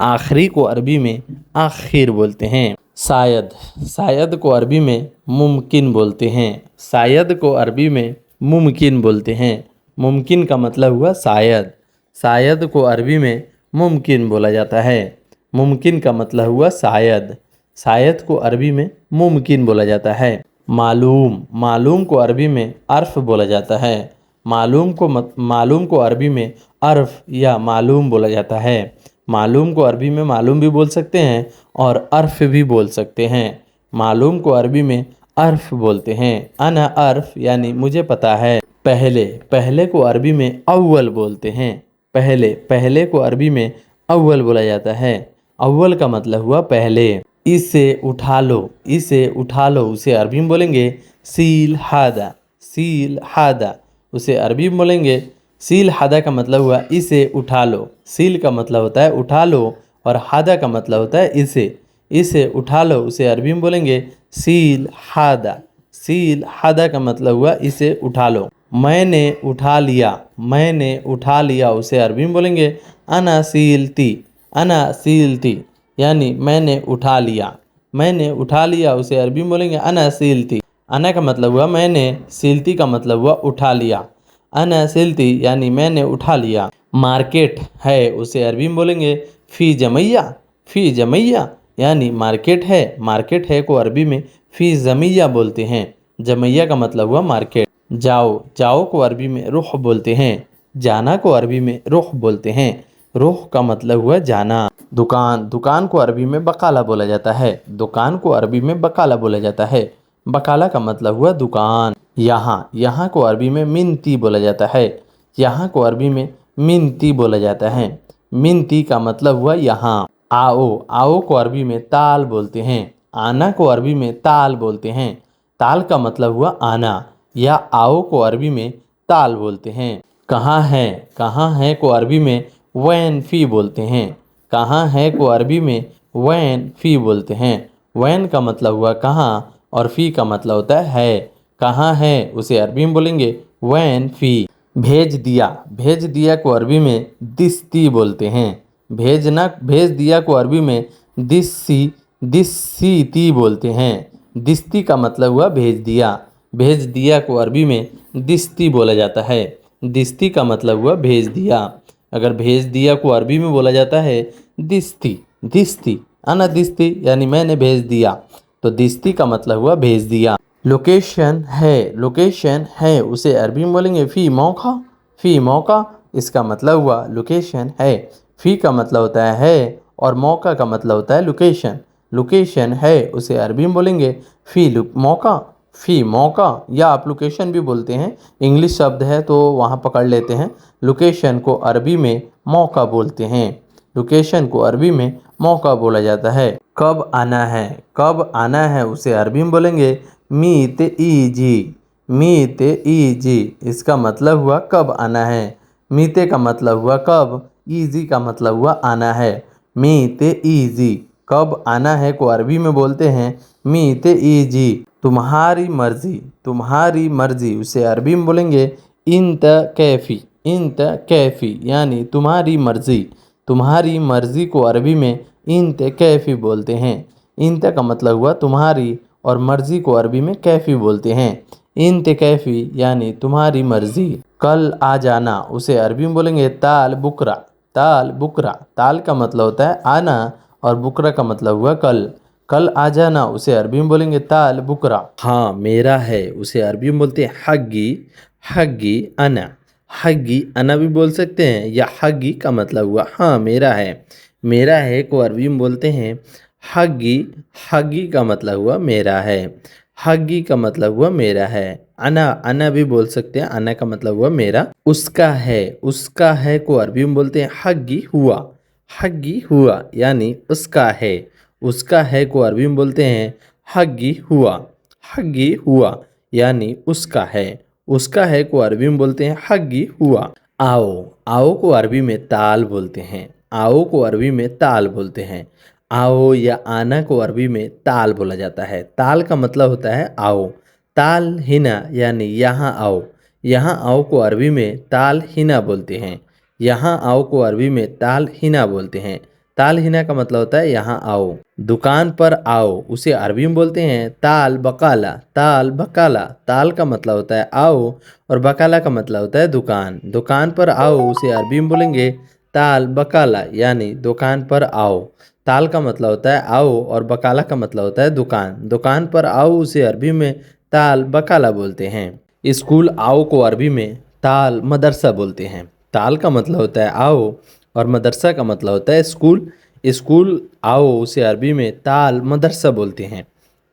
आखिरी को अरबी में आखिर बोलते हैं। शायद, शायद को अरबी में मुमकिन बोलते हैं। शायद को अरबी में मुमकिन बोलते हैं। मुमकिन का मतलब हुआ शायद। शायद को अरबी में मुमकिन बोला जाता है। मुमकिन का मतलब हुआ शायद। शायद को अरबी में मुमकिन बोला जाता है। मालूम, मालूम को अरबी में अर्फ बोला जाता है। मालूम को अरबी में अर्फ या मालूम बोला जाता है। मालूम को अरबी में मालूम भी बोल सकते हैं और अर्फ भी बोल सकते हैं। मालूम को अरबी में अर्फ बोलते हैं। अना अर्फ यानी मुझे पता है। पहले, पहले को अरबी में अव्वल बोलते हैं। पहले, पहले को अरबी में अव्वल बोला जाता है। अव्वल का मतलब हुआ पहले। इसे उठा लो, इसे उठा लो उसे अरबी में बोलेंगे सील हादा। सील हादा उसे अरबी में बोलेंगे सील हादा का मतलब हुआ इसे उठा लो। सील का मतलब होता है उठा लो और हादा का मतलब होता है इसे। इसे उठा लो उसे अरबी में बोलेंगे सील हादा। सील हादा का मतलब हुआ इसे उठा लो। मैंने उठा लिया, मैंने उठा लिया उसे अरबी में बोलेंगे अना सीलती। अना सीलती यानी मैंने उठा लिया। मैंने उठा लिया उसे अरबी में बोलेंगे अना सीलती। अना का मतलब हुआ मैंने, सीलती का मतलब हुआ उठा लिया। अना सिलती यानी मैंने उठा लिया। मार्केट है उसे अरबी में बोलेंगे फ़ी जमैया। फ़ी जमैया यानी मार्केट है। मार्केट है को अरबी में फ़ी जमैया बोलते हैं। जमैया का मतलब हुआ मार्केट। जाओ, जाओ को अरबी में रुख बोलते हैं। जाना को अरबी में रुख बोलते हैं। रुख का मतलब हुआ जाना। दुकान, दुकान को अरबी में बकाला बोला जाता है। दुकान को अरबी में बकाला बोला जाता है। बकाला का मतलब हुआ दुकान। यहाँ, यहाँ को अरबी में मिनती बोला जाता है। यहाँ को अरबी में मिनती बोला जाता है। मिनती का मतलब हुआ यहाँ। आओ, आओ को अरबी में ताल बोलते हैं। आना को अरबी में ताल बोलते हैं। ताल का मतलब हुआ आना या आओ को अरबी में ताल बोलते हैं। कहाँ है को अरबी में वैन फ़ी बोलते हैं। कहाँ है को अरबी में वैन फ़ी बोलते हैं। वैन का मतलब हुआ कहाँ और फ़ी का मतलब होता है। कहाँ है उसे अरबी में बोलेंगे वैन फ़ी। भेज दिया, भेज दिया को अरबी में दिस्ती बोलते हैं। भेजना, भेज दिया को अरबी में दिस्सी, दिस्सीती बोलते हैं। दिस्ती का मतलब हुआ भेज दिया। भेज दिया को अरबी में दिस्ती बोला जाता है। दिस्ती का मतलब हुआ भेज दिया। अगर भेज दिया को अरबी में बोला जाता है दिस्ती। दिस्ती अना दिस्ती यानी मैंने भेज दिया, तो दिस्ती का मतलब हुआ भेज दिया। लोकेशन है, लोकेशन है उसे अरबी में बोलेंगे फ़ी मौका। फ़ी मौका इसका मतलब हुआ लोकेशन है। फ़ी का मतलब होता है और मौका का मतलब होता है लोकेशन। लोकेशन है उसे अरबी में बोलेंगे फ़ी मौका। फ़ी मौका या आप लोकेशन भी बोलते हैं, इंग्लिश शब्द है तो वहाँ पकड़ लेते हैं। लोकेशन को अरबी में मौका बोलते हैं। लोकेशन को अरबी में मौका बोला जाता है। कब आना है, कब आना है उसे अरबी में बोलेंगे मीत ईजी। मीत ईजी इसका मतलब हुआ कब आना है। मीते का मतलब हुआ कब, ईजी का मतलब हुआ आना है। मीत ईजी कब आना है को अरबी में बोलते हैं मीत ईजी। तुम्हारी मर्जी, तुम्हारी मर्जी उसे अरबी में बोलेंगे इंत कैफ़ी। इंत कैफ़ी यानी तुम्हारी मर्ज़ी। तुम्हारी मर्ज़ी को अरबी में इंत कैफ़ी बोलते हैं। इंत का मतलब हुआ तुम्हारी और मर्ज़ी को अरबी में कैफ़ी बोलते हैं। इंत कैफ़ी यानी तुम्हारी मर्ज़ी। कल आ जाना उसे अरबी में बोलेंगे ताल बुकरा। ताल बुकरा, ताल का मतलब होता है आना और बुकरा का मतलब हुआ कल। कल आ जाना उसे अरबी में बोलेंगे ताल बुकरा। हाँ मेरा है उसे अरबी में बोलते हैं हग्गी। हग्गी अना। हग्गी अना भी बोल सकते हैं या हग्गी का मतलब हुआ हाँ मेरा है। मेरा है को अरबी में बोलते हैं हग्गी। हग्गी का मतलब हुआ मेरा है। हग्गी का मतलब हुआ मेरा है। अना अना भी बोल सकते हैं, अना का मतलब हुआ मेरा। उसका है। उसका है को अरबी में बोलते हैं हग्गी हुआ। हग्गी हुआ यानी उसका है। उसका है को अरबी में बोलते हैं हग्गी हुआ। हग्गी हुआ यानी उसका है। उसका है को अरबी में बोलते हैं हग्गी हुआ। आओ। आओ को अरबी में ताल बोलते हैं। आओ को अरबी में ताल बोलते हैं। आओ या आना को अरबी में ताल बोला जाता है। ताल का मतलब होता है आओ। ताल हिना यानी यहाँ आओ। यहाँ आओ को अरबी में ताल हिना बोलते हैं। यहाँ आओ को अरबी में ताल हिना बोलते हैं। ताल हिना का मतलब होता है यहाँ आओ। दुकान पर आओ उसे अरबी में बोलते हैं ताल बकाला। ताल बकाला, ताल का मतलब होता है आओ और बकाला का मतलब होता है दुकान। दुकान पर आओ उसे अरबी में बोलेंगे ताल बकाला यानी दुकान पर आओ। ताल का मतलब होता है आओ और बकाला का मतलब होता है दुकान। दुकान पर आओ उसे अरबी में ताल बकाला बोलते हैं। स्कूल आओ को अरबी में ताल मदरसा बोलते हैं। ताल का मतलब होता है आओ और मदरसा का मतलब होता है स्कूल। स्कूल आओ उसे अरबी में ताल मदरसा बोलते हैं।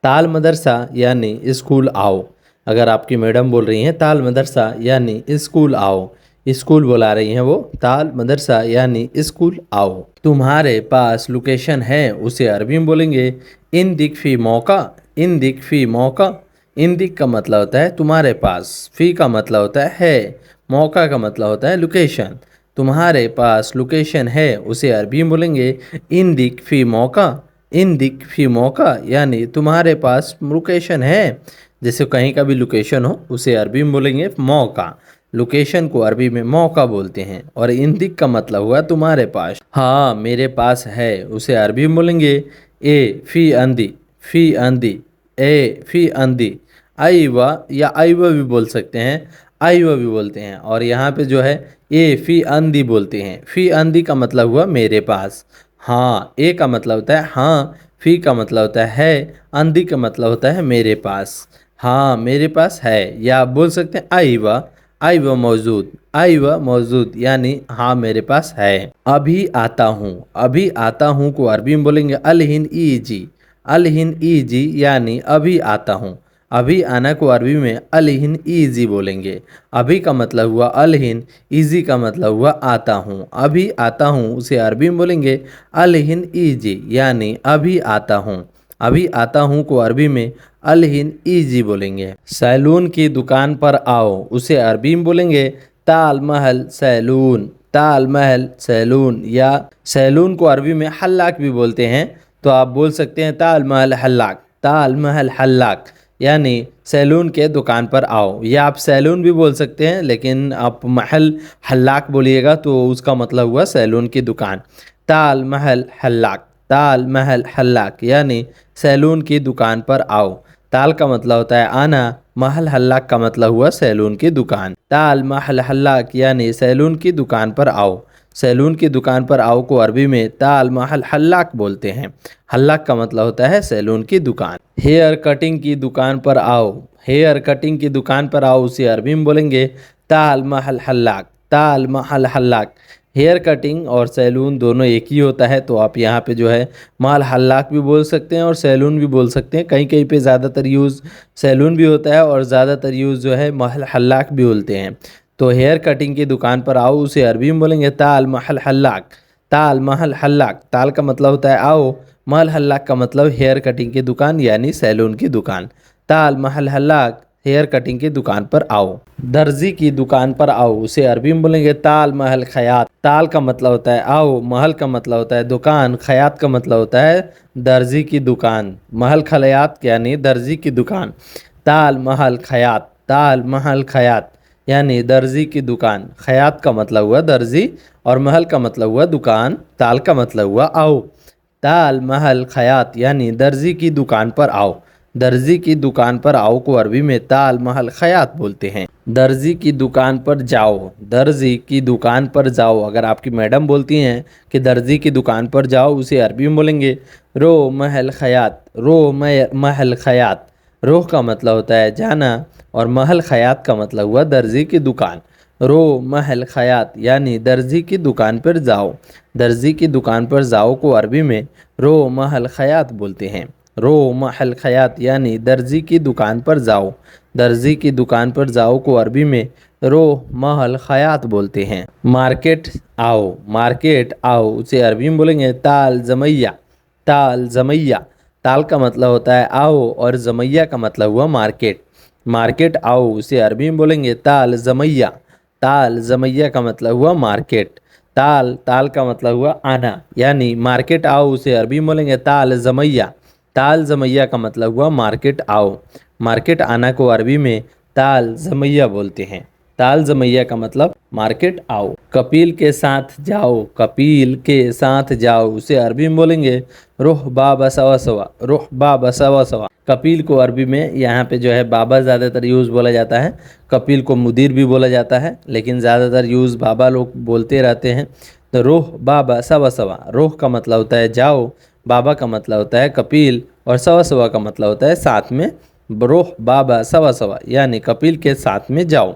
ताल मदरसा यानी स्कूल आओ। अगर आपकी मैडम बोल रही हैं ताल मदरसा यानी स्कूल आओ, स्कूल बुला रही हैं वो ताल मदरसा यानी स्कूल आओ। तुम्हारे पास लोकेशन है उसे अरबी में बोलेंगे इन दिक फी मौका। इन दिक फी मौका। इन दिक का मतलब होता है तुम्हारे पास, फी का मतलब होता है, मौका का मतलब होता है लोकेशन। तुम्हारे पास लोकेशन है उसे अरबी में बोलेंगे इन दिक फी मौका। इन दिक फी मौका यानी तुम्हारे पास लोकेशन है। जैसे कहीं का भी लोकेशन हो उसे अरबी में बोलेंगे मौका। लोकेशन को अरबी में मौका बोलते हैं। और इंदिक का मतलब हुआ तुम्हारे पास। हाँ मेरे पास है उसे अरबी में बोलेंगे ए फी अंदी। फी अंदी, ए फी अंदी। आईवा या आईवा भी बोल सकते हैं, आईवा भी बोलते हैं। और यहाँ पे जो है ए फी अंदी बोलते हैं। फी अंदी का मतलब हुआ मेरे पास। हाँ ए का मतलब होता है हाँ, फी का मतलब होता है अंदी का मतलब होता है मेरे पास। हाँ मेरे पास है। या आप बोल सकते हैं आईवा। आईवा मौजूद। आईवा मौजूद यानी हाँ मेरे पास है। अभी आता हूँ। अभी आता हूँ को अरबी में बोलेंगे अलहिन ईजी। अलहिन ईजी यानी अभी आता हूँ। अभी आना को अरबी में अलहिन ईजी बोलेंगे। अभी का मतलब हुआ अलहिन, ईजी का मतलब हुआ आता हूँ। अभी आता हूँ उसे अरबी में बोलेंगे अलहिन ईजी यानी अभी आता हूँ। अभी आता हूँ को अरबी में अलहिन ईजी बोलेंगे। सैलून की दुकान पर आओ उसे अरबी में बोलेंगे ताल महल सैलून। ताल महल सैलून या सैलून को अरबी में हल्लाक भी बोलते हैं, तो आप बोल सकते हैं ताल महल हल्लाक। ताल महल हल्लाक यानी सैलून के दुकान पर आओ। या आप सैलून भी बोल सकते हैं लेकिन आप महल हल्लाक बोलिएगा तो उसका मतलब हुआ सैलून की दुकान। ताल महल हल्लाक। ताल महल हल्लाक यानी सैलून की दुकान पर आओ। ताल का मतलब होता है आना, महल हल्लाक का मतलब हुआ सैलून की दुकान। ताल महल हल्लाक यानी सैलून की दुकान पर आओ। सैलून की दुकान पर आओ को अरबी में ताल महल हल्लाक बोलते हैं। हल्लाक का मतलब होता है सैलून की दुकान। हेयर कटिंग की दुकान पर आओ। हेयर कटिंग की दुकान पर आओ उसे अरबी में बोलेंगे ताल महल हल्लाक। ताल महल हल्लाक। हेयर कटिंग और सैलून दोनों एक ही होता है, तो आप यहाँ पे जो है महल हल्लाक भी बोल सकते हैं और सैलून भी बोल सकते हैं। कहीं कहीं पे ज़्यादातर यूज़ सैलून भी होता है और ज़्यादातर यूज़ जो है महल हल्लाक भी बोलते हैं। तो हेयर कटिंग की दुकान पर आओ उसे अरबी में बोलेंगे ताल महल हल्लाक। ताल महल हल्लाक। ताल का मतलब होता है आओ, महल हल्लाक का मतलब हेयर कटिंग की दुकान यानी सैलून की दुकान। ताल महल हल्लाक हेयर कटिंग की दुकान पर आओ। दर्जी की दुकान पर आओ उसे अरबी में बोलेंगे ताल महल खयात। ताल का मतलब होता है आओ, महल का मतलब होता है दुकान, खयात का मतलब होता है दर्जी की दुकान। महल खयात यानी दर्जी की दुकान। ताल महल खयात। ताल महल खयात यानी दर्जी की दुकान। खयात का मतलब हुआ दर्जी और महल का मतलब हुआ दुकान। ताल का मतलब हुआ आओ। ताल महल खयात यानी दर्जी की दुकान पर आओ। दर्जी की दुकान पर आओ को अरबी में ताल महल खयात बोलते हैं। दर्जी की दुकान पर जाओ। दर्जी की दुकान पर जाओ अगर आपकी मैडम बोलती हैं कि दर्जी की दुकान पर जाओ, उसे अरबी में बोलेंगे रो महल खयात। रो महल खयात। रोह का मतलब होता है जाना और महल खयात का मतलब हुआ दर्जी की दुकान। रो महल खयात यानी दर्जी की दुकान पर जाओ। दर्जी की दुकान पर जाओ को अरबी में रो महल खयात बोलते हैं। रो महल खयात यानी दर्जी की दुकान पर जाओ। दर्जी की दुकान पर जाओ को अरबी में रो महल खयात बोलते हैं। मार्केट आओ। मार्केट आओ उसे अरबी में बोलेंगे ताल जमैया। ताल जमैया। ताल का मतलब होता है आओ और जमैया का मतलब हुआ मार्केट। मार्केट आओ उसे अरबी में बोलेंगे ताल जमैया। ताल जमैया का मतलब हुआ मार्केट। ताल ताल का मतलब हुआ आना, यानी मार्केट आओ उसे अरबी में बोलेंगे ताल जमैया। ताल जमैया का मतलब हुआ मार्केट आओ। मार्केट आना को अरबी में ताल जमैया बोलते हैं। ताल जमैया का मतलब मार्केट आओ। कपिल के साथ जाओ। कपिल के साथ जाओ उसे अरबी में बोलेंगे रोह बाबा सवा सवा। रोह बाबा सवा सवा। कपिल को अरबी में यहाँ पे जो है बाबा ज़्यादातर यूज़ बोला जाता है। कपिल को मुदीर भी बोला जाता है, लेकिन ज़्यादातर यूज़ बाबा लोग बोलते रहते हैं। तो रोह बाबा सवा सवा। रोह का मतलब होता है जाओ, बाबा का मतलब होता है कपिल और सवा सवा का मतलब होता है साथ में। रोह बाबा सवा सवा यानी कपिल के साथ में जाओ।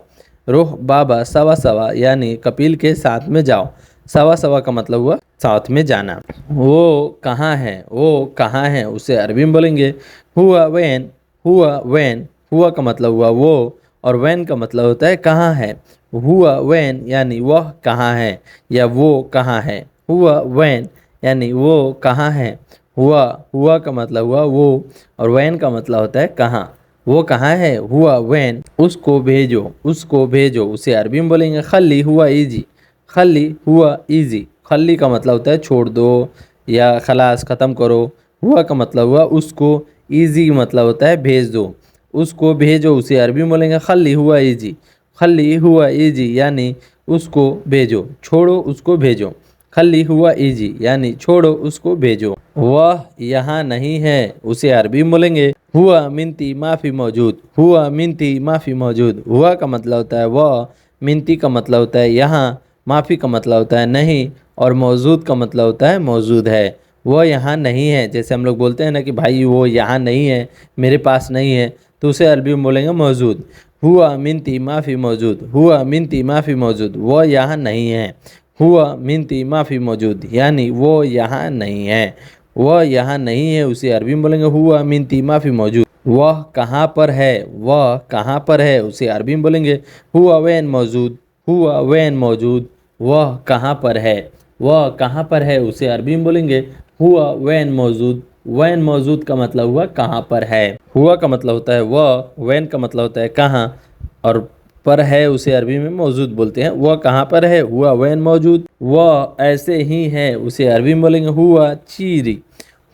रोह बाबा सवा सवा यानी कपिल के साथ में जाओ। सवा सवा का मतलब हुआ साथ में जाना। वो कहाँ है। वो कहाँ है उसे अरबी में बोलेंगे हुआ वैन। हुआ वैन। हुआ का मतलब हुआ वो और वैन का मतलब होता है कहाँ है। हुआ वैन यानी वह कहाँ है या वो कहाँ है। हुआ वैन यानी वो कहाँ है। हुआ हुआ का मतलब हुआ वो और वैन का मतलब होता है कहाँ। वो कहाँ है हुआ वैन। उसको भेजो। उसको भेजो उसे अरबी में बोलेंगे खल्ली हुआ इजी। खल्ली हुआ इजी। खल्ली का मतलब होता है छोड़ दो या खलास ख़त्म करो। हुआ का मतलब हुआ उसको। इजी मतलब होता है भेज दो। उसको भेजो उसे अरबी में बोलेंगे खल्ली हुआ इजी। खल्ली हुआ इजी यानी उसको भेजो, छोड़ो उसको भेजो। खल्ली हुआ इजी यानी छोड़ो उसको भेजो। वह यहाँ नहीं है उसे अरबी में बोलेंगे हुआ मिनती माफ़ी मौजूद। हुआ मिनती माफ़ी मौजूद। हुआ का मतलब होता है वह, मिनती का मतलब होता है यहाँ, माफ़ी का मतलब होता है नहीं और मौजूद का मतलब होता है मौजूद है। वह यहाँ नहीं है, जैसे हम लोग बोलते हैं ना कि भाई वो यहाँ नहीं है, मेरे पास नहीं है, तो उसे अरबी में बोलेंगे मौजूद। हुआ मिनती माफ़ी मौजूद। हुआ मिनती माफ़ी मौजूद। वह यहाँ नहीं है। हुआ मिनती माफ़ी मौजूद यानी वो यहाँ नहीं है। वह यहाँ नहीं है उसे अरबी में बोलेंगे हुआ मिनती माफ़ी मौजूद। वह कहाँ पर है। वह कहाँ पर है उसे अरबी में बोलेंगे हुआ वैन मौजूद। हुआ वैन मौजूद। वह कहाँ पर है। वह कहाँ पर है उसे अरबी में बोलेंगे हुआ वैन मौजूद। वैन मौजूद का मतलब हुआ कहाँ पर है। हुआ का मतलब होता है वह, वैन का मतलब होता है कहाँ और पर है उसे अरबी में मौजूद बोलते हैं। वह कहाँ पर है हुआ वैन मौजूद। वह ऐसे ही है उसे अरबी में बोलेंगे हुआ चीरी।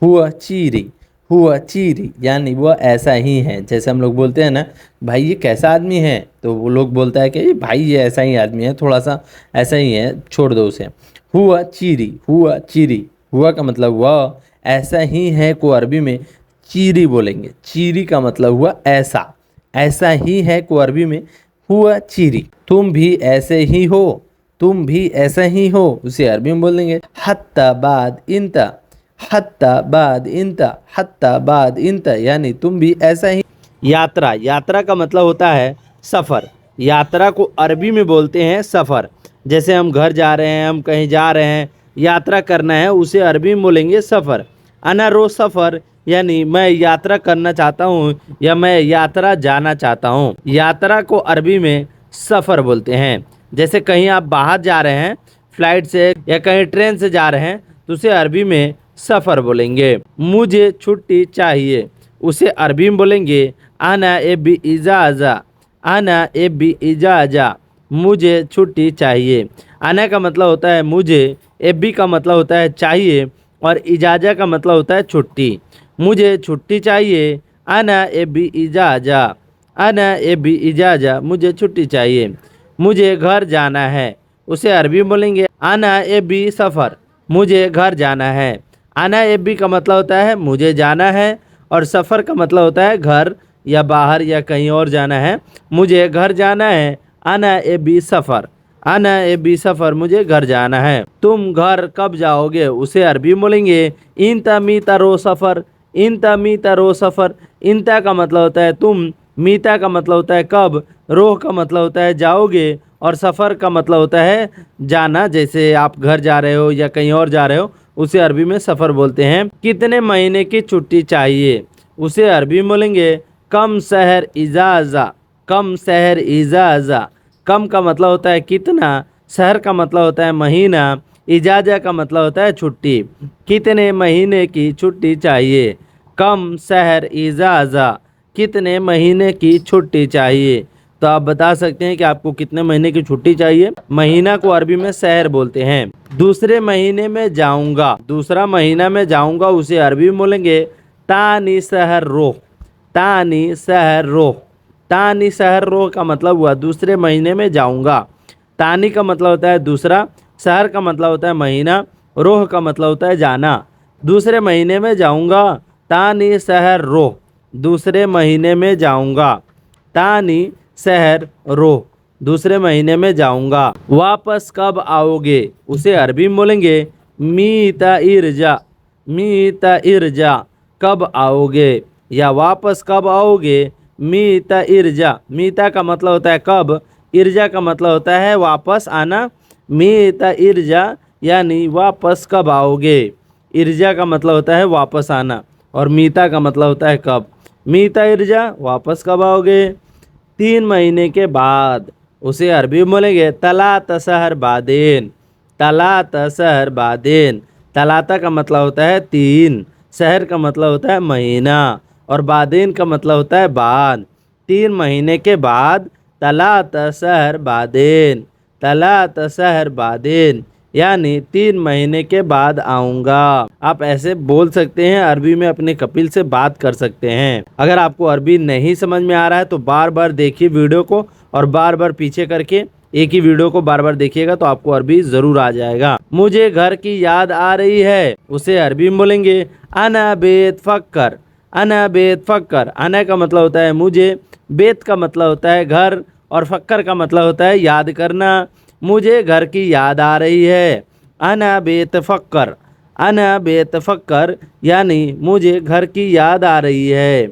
हुआ चीरी। हुआ चीरी यानी वह ऐसा ही है। जैसे हम लोग बोलते हैं ना भाई ये कैसा आदमी है, तो वो लोग बोलता है कि भाई ये ऐसा ही आदमी है, थोड़ा सा ऐसा ही है, छोड़ दो उसे। हुआ चीरी। हुआ चीरी। हुआ का मतलब वह ऐसा ही है को अरबी में चीरी बोलेंगे। चीरी का मतलब हुआ ऐसा। ऐसा ही है को अरबी में हुआ चीरी। तुम भी ऐसे ही हो। तुम भी ऐसा ही हो उसे अरबी में बोलेंगे हत्ता बाद इंता। हत्ता बाद इंता। हत्ता बाद इंता यानी तुम भी ऐसा ही। यात्रा। यात्रा का मतलब होता है सफ़र। यात्रा को अरबी में बोलते हैं सफ़र। जैसे हम घर जा रहे हैं, हम कहीं जा रहे हैं, यात्रा करना है, उसे अरबी में बोलेंगे सफ़र। अना रो सफ़र यानी मैं यात्रा करना चाहता हूँ या मैं यात्रा जाना चाहता हूँ। यात्रा को अरबी में सफ़र बोलते हैं। जैसे कहीं आप बाहर जा रहे हैं फ्लाइट से या कहीं ट्रेन से जा रहे हैं, तो उसे अरबी में सफ़र बोलेंगे। मुझे छुट्टी चाहिए उसे अरबी में बोलेंगे आना एबी इजाज़ा। आना एबी इजाज़ा। मुझे छुट्टी चाहिए। आना का मतलब होता है मुझे, एबी का मतलब होता है चाहिए और इजाज़ा का मतलब होता है छुट्टी। मुझे छुट्टी चाहिए। आना एबी इजाज़ा। अना एबी इजाज़ा, मुझे छुट्टी चाहिए। मुझे घर जाना है, उसे अरबी में बोलेंगे अना एबी सफ़र, मुझे घर जाना है। अना एबी का मतलब होता है मुझे जाना है, और सफ़र का मतलब होता है घर या बाहर या कहीं और जाना है। मुझे घर जाना है, अना एबी सफ़र, अना एबी सफ़र, मुझे घर जाना है। तुम घर कब जाओगे, उसे अरबी में बोलेंगे इंता मीता रो सफ़र, इंता मीता रो सफ़र। इंता का मतलब होता है तुम, मीता का मतलब होता है कब, रोह का मतलब होता है जाओगे, और सफ़र का मतलब होता है जाना। जैसे आप घर जा रहे हो या कहीं और जा रहे हो, उसे अरबी में सफ़र बोलते हैं। कितने महीने की छुट्टी चाहिए, उसे अरबी में बोलेंगे कम शहर इजाज़ा, कम शहर इजाज़ा। कम का मतलब होता है कितना, शहर का मतलब होता है महीना, इजाज़ा का मतलब होता है छुट्टी। कितने महीने की छुट्टी चाहिए, कम शहर इजाज़ा, कितने महीने की छुट्टी चाहिए। तो आप बता सकते हैं कि आपको कितने महीने की छुट्टी चाहिए। महीना को अरबी में शहर बोलते हैं। दूसरे महीने में जाऊंगा, दूसरा महीना में जाऊंगा, उसे अरबी में बोलेंगे तानी शहर रोह, तानी शहर रोह। तानी शहर रोह का मतलब हुआ दूसरे महीने में जाऊंगा। तानी का मतलब होता है दूसरा, शहर का मतलब होता है महीना, रोह का मतलब होता है जाना। दूसरे महीने में जाऊंगा, तानी शहर रोह, दूसरे महीने में जाऊंगा। तानी शहर रोह, दूसरे महीने में जाऊंगा। वापस कब आओगे, उसे अरबी में बोलेंगे मीता इरजा, मीता इरजा, कब आओगे या वापस कब आओगे। मीता इरजा, मीता का मतलब होता है कब, इरजा का मतलब होता है वापस आना। मीता इरजा यानी वापस कब आओगे। इरजा का मतलब होता है वापस आना, और मीता का मतलब होता है कब। मीता इरजा, वापस कब आओगे। 3 महीने के बाद, उसे अरबी में बोलेंगे तलाता शहर बादेन, तलाता शहर बादेन। तलाता का मतलब होता है 3, शहर का मतलब होता है महीना, और बादेन का मतलब होता है बाद। 3 महीने के बाद, तलाता शहर बादेन, तलाता शहर बादेन, यानी 3 महीने के बाद आऊँगा। आप ऐसे बोल सकते हैं, अरबी में अपने कपिल से बात कर सकते हैं। अगर आपको अरबी नहीं समझ में आ रहा है तो बार बार देखिए वीडियो को, और बार बार पीछे करके एक ही वीडियो को बार बार देखिएगा तो आपको अरबी ज़रूर आ जाएगा। मुझे घर की याद आ रही है, उसे अरबी में बोलेंगे अना बेत फक्कर, अना बेत फक्कर। अना का मतलब होता है मुझे, बेत का मतलब होता है घर, और फक्कर का मतलब होता है याद करना। मुझे घर की याद आ रही है, अना बेतफक्कर, अना बेतफक्कर, यानी मुझे घर की याद आ रही है।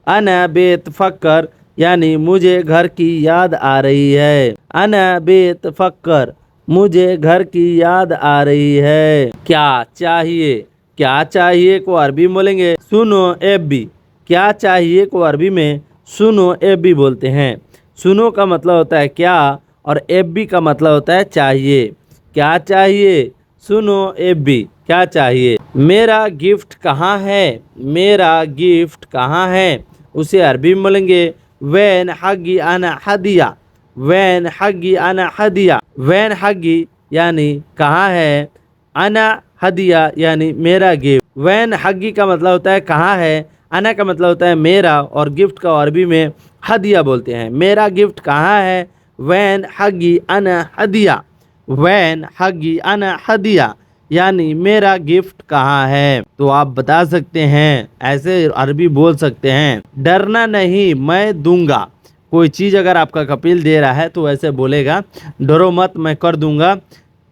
अना बेतफक्कर, यानी मुझे घर की याद आ रही है। अना बेतफक्कर, मुझे घर की याद आ रही है। क्या चाहिए, क्या चाहिए को अरबी में बोलेंगे सुनो एबी। क्या चाहिए को अरबी में सुनो एबी बोलते हैं। सुनो का मतलब होता है क्या, और एबी का मतलब होता है चाहिए। क्या चाहिए, सुनो एबी, क्या चाहिए। मेरा गिफ्ट कहाँ है, मेरा गिफ्ट कहाँ है, उसे अरबी में बोलेंगे वैन हगी अना हदिया, वैन हगी अना हदिया। वैन हगी यानी कहाँ है, अना हदिया यानी मेरा गिफ्ट। वैन हगी का मतलब होता है कहाँ है, अना का मतलब होता है मेरा, और गिफ्ट का अरबी में हदिया बोलते हैं। मेरा गिफ्ट कहाँ है, वैन हगी अना हदिया, वैन हगी अना हदिया, यानी मेरा गिफ्ट कहाँ है। तो आप बता सकते हैं, ऐसे अरबी बोल सकते हैं डरना नहीं मैं दूंगा। कोई चीज़ अगर आपका कपिल दे रहा है तो ऐसे बोलेगा डरो मत मैं कर दूंगा।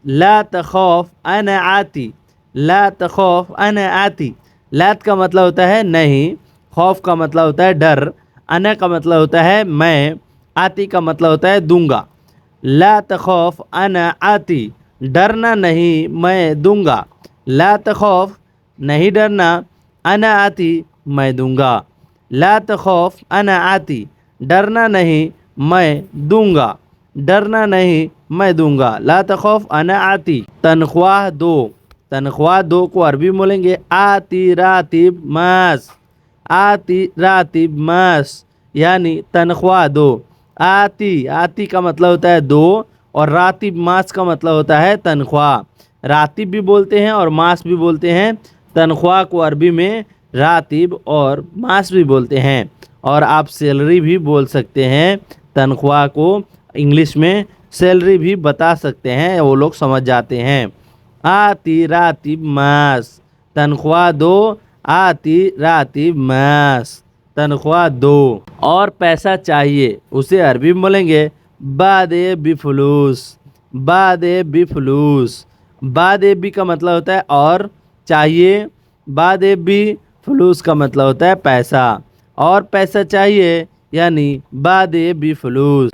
ला तखौफ अना आती, ला तखौफ अना आती। लात का मतलब होता है नहीं, खौफ का मतलब होता है डर, अना का मतलब होता है मैं, आती का मतलब होता है दूंगा। ला तखौफ अना आती, डरना नहीं मैं दूंगा। ला तखौफ, नहीं डरना, अना आती, मैं दूंगा। ला तखौफ अना आती, डरना नहीं मैं दूंगा, डरना नहीं मैं दूंगा। ला तखौफ अना आती। तनख्वाह दो, तनख्वाह दो को अरबी में बोलेंगे आती रातिब मास, आती रातिब मास, यानी तनख्वाह दो। आती, आती का मतलब होता है दो, और रातिब मास का मतलब होता है तनख्वाह। रातिब भी बोलते हैं और मास भी बोलते हैं। तनख्वाह को अरबी में रातिब और मास भी बोलते हैं। और आप सैलरी भी बोल सकते हैं, तनख्वाह को इंग्लिश में सैलरी भी बता सकते हैं, वो लोग समझ जाते हैं। आती रातिब मास, तनख्वाह दो। आती रातिब मास, तनख्वाह दो। और पैसा चाहिए, उसे अरबी में बोलेंगे बादे बिफलूस, बादे बिफलूस। बादे बी का मतलब होता है और चाहिए, बादे बी फलूस का मतलब होता है पैसा, और पैसा चाहिए यानी बादे बी फलूस।